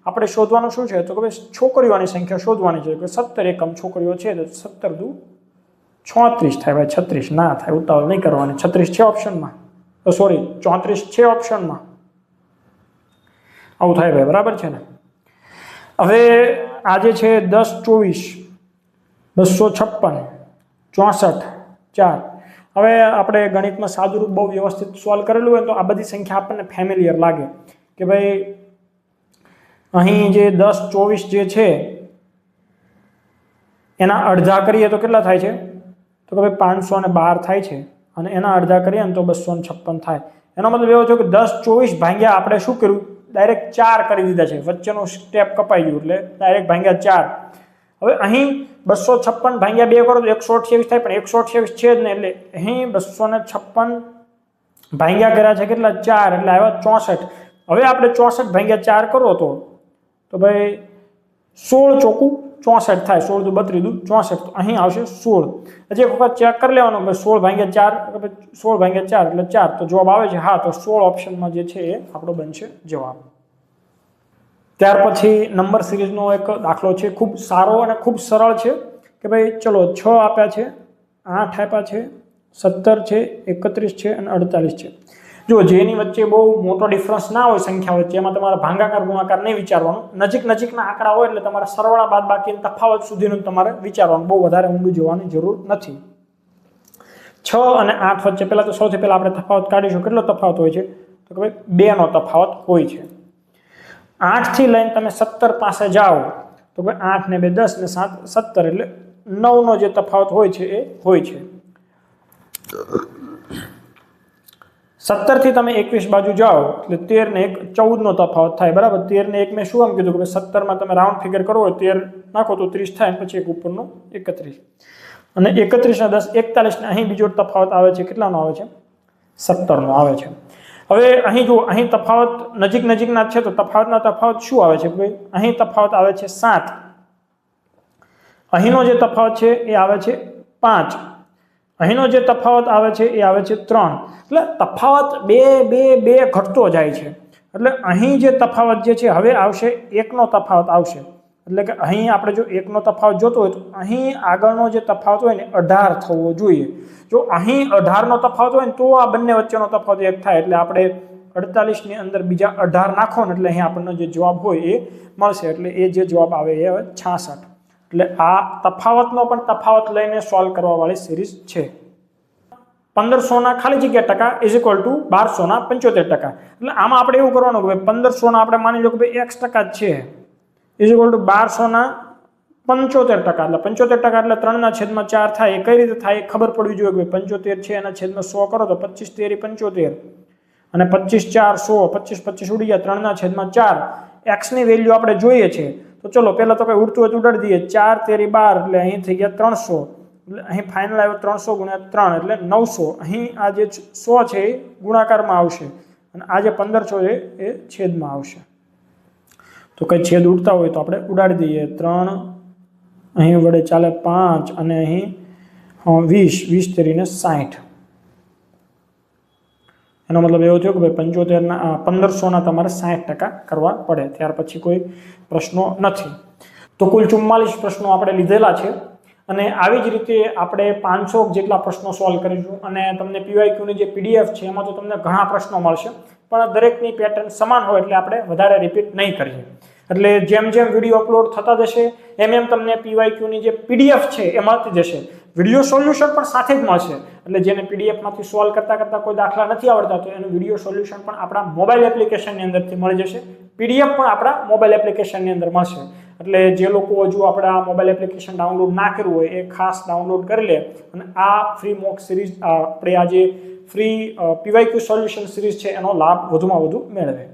આપણે શોધવાનું શું છે? તો કે છોકરીઓની સંખ્યા શોધવાની છે. કે 17 એકમ છોકરીઓ છે તો 17 દુ 36 થાય. ભાઈ 36 ના થાય, ઉતાવળ નહીં કરવાની. 36 છે ઓપ્શનમાં, સોરી 34 છે ઓપ્શનમાં. આવું થાય ભાઈ, બરાબર છે ને? હવે આજે છે 10 24 256 64 4 હવે આપણે ગણિતમાં સાદુરૂપ બહુ વ્યવસ્થિત સોલ્વ કરેલું હોય તો આ બધી સંખ્યા આપણને ફેમિલિયર લાગે કે ભાઈ અહીં જે 10 24 જે છે એના અડધા કરીએ તો કેટલા થાય છે તો કે ભાઈ 512 થાય છે અને એના અડધા કરીએ ને તો 256 થાય એનો મતલબ એવો છે કે 10 24 ભાગ્યા આપણે શું કર્યું ડાયરેક્ટ 4 કરી દીધા છે વચ્ચેનો સ્ટેપ કપાઈ ગયું એટલે ડાયરેક્ટ ભાગ્યા 4 હવે અહીં 256 ભાગ્યા 2 કરો તો 128 થાય પણ 128 છે જ ને એટલે અહીં 256 ભાગ્યા કર્યા છે કેટલા 4 એટલે આવ્યા 64 હવે આપણે 64 ભાગ્યા 4 કરો તો ભાઈ 16 ચોકું 64 થાય 16 દુ 32 દુ 64 તો અહીં આવશે 16 હજી એક વખત ચેક કરી લેવાનો 16 ભાગ્યા 4 16 ભાગ્યા 4 એટલે 4 તો જવાબ આવે છે હા તો 16 ઓપ્શનમાં જે છે એ આપણો બનશે જવાબ ત્યાર પછી નંબર સિરીઝનો એક દાખલો છે ખૂબ સારો અને ખૂબ સરળ છે કે ભાઈ ચલો 6 આપ્યા છે 8 આપ્યા છે 17 છે 31 છે અને 48 છે જો જેની વચ્ચે બહુ મોટો ડિફરન્સ ના હોય સંખ્યા વચ્ચે એમાં તમારે ભાગાકાર ગુણાકાર નહીં વિચારવાનું નજીકના આંકડા હોય એટલે તમારે સરવાળા બાદબાકી તફાવત સુધીનું તમારે વિચારવાનું બહુ વધારે ઊંડું જોવાની જરૂર નથી 6 અને 8 વચ્ચે પહેલા તો સૌથી પહેલા આપણે તફાવત કાઢીશું કેટલો તફાવત હોય છે તો કે ભાઈ 2 નો તફાવત હોય છે 8 થી લઈને તમે 17 પાસે જાઓ તો ભાઈ 8 ને 2 10 ને 7 17 એટલે 9 નો જે તફાવત હોય છે એ હોય છે 17 થી તમે 21 બાજુ જાઓ એટલે 13 ને 1 14 નો તફાવત થાય બરાબર 13 ને 1 મેં શું આમ કીધું કે 17 માં તમે રાઉન્ડ ફિગર કરો 13 નાખો તો 30 થાય પછી એક ઉપરનો 31 અને 31 ને 10 41 ને અહીં બીજો તફાવત આવે છે કેટલાનો આવે છે 17 નો આવે છે હવે અહીં જો અહીં તફાવત નજીકના છે તો તફાવત શું આવે છે ભાઈ અહીં તફાવત આવે છે 7 અહીંનો જે તફાવત છે એ આવે છે 5 અહીંનો જે તફાવત આવે છે એ આવે છે 3 એટલે તફાવત 2 ઘટતો જાય છે એટલે અહીં જે તફાવત જે છે હવે આવશે 1 નો તફાવત આવશે એટલે કે અહીં આપણે જો 1 નો તફાવત જોતો હોય તો અહીં આગળનો જે તફાવત હોય ને 18 થવો જોઈએ જો અહીં 18 નો તફાવત હોય ને તો આ બંને વચ્ચેનો તફાવત 1 થાય એટલે આપણે 48 ની અંદર બીજા 18 નાખો ને એટલે અહીં આપણનો જે જવાબ હોય એ મળશે એટલે એ જે જવાબ આવે એ હવે 66 એટલે આ તફાવતનો પણ તફાવત લઈને સોલ્વ કરવા વાળી સિરીઝ છે 1500 ના ખાલી જગ્યા ટકા ઇઝ ઇક્વલ ટુ 1200 ના 75% એટલે આમાં આપણે એવું કરવાનું કે 1500 ના આપણે માની લો કે ભાઈ x ટકા જ છે ઇઝ ઇક્વલ ટુ 1200 ના 75% એટલે 75% એટલે 3/4 થાય એ કઈ રીતે થાય એ ખબર પડવી જોઈએ કે 75 છે એના છેદમાં 100 કરો તો 25 તેરી 75 અને 25 4 100 25 25 ઉડી જાય 3/4 x ની વેલ્યુ આપણે જોઈએ છે તો ચલો પહેલા તો કઈ ઉડતું હોય તો ઉડાડી દઈએ 4 તેરી 12 એટલે અહીં થઈ ગયા 300 એટલે અહીં ફાઇનલ આવ્યો 300 ગુણ્યા 3 એટલે 900 અહીં આ જે 100 છે એ ગુણાકારમાં આવશે અને આ જે 1500 છે એ છેદમાં આવશે તો કઈ છેદ ઉડતા હોય તો આપણે ઉડાડી દઈએ 3 અહીં વડે ચાલે 5 અને અહીં 20 તેરીને 60 એનો મતલબ એવો થયો કે ભાઈ 75 ના 1500 ના તમારે 60% કરવા પડે ત્યાર પછી કોઈ પ્રશ્નો નથી તો કુલ 44 પ્રશ્નો આપણે લીધેલા છે અને આવી જ રીતે આપણે 500 જેટલા પ્રશ્નો સોલ્વ કરીશું અને તમને PYQ ની જે PDF છે એમાં તો તમને ઘણા પ્રશ્નો મળશે પણ દરેકની પેટર્ન સમાન હોય એટલે આપણે વધારે રિપીટ નહીં કરીએ એટલે જેમ વિડિયો અપલોડ થતા જશે એમ તમને PYQ ની જે PDF છે એ મળતી જશે વિડિયો સોલ્યુશન પણ સાથે જ મળશે એટલે જેને PDF માંથી સોલ્વ કરતા કોઈ દાખલા નથી આવડતા તો એનું વિડિયો સોલ્યુશન પણ આપણા મોબાઈલ એપ્લિકેશનની અંદરથી મળી જશે PDF પણ આપણા મોબાઈલ એપ્લિકેશનની અંદર મળશે એટલે જે લોકો હજુ આપણા મોબાઈલ એપ્લિકેશન ડાઉનલોડ ના કર્યું હોય એ ખાસ ડાઉનલોડ કરી લે અને આ ફ્રી મોક સિરીઝ આપણે આજે ફ્રી PYQ સોલ્યુશન સિરીઝ છે એનો લાભ વધુમાં વધુ મેળવે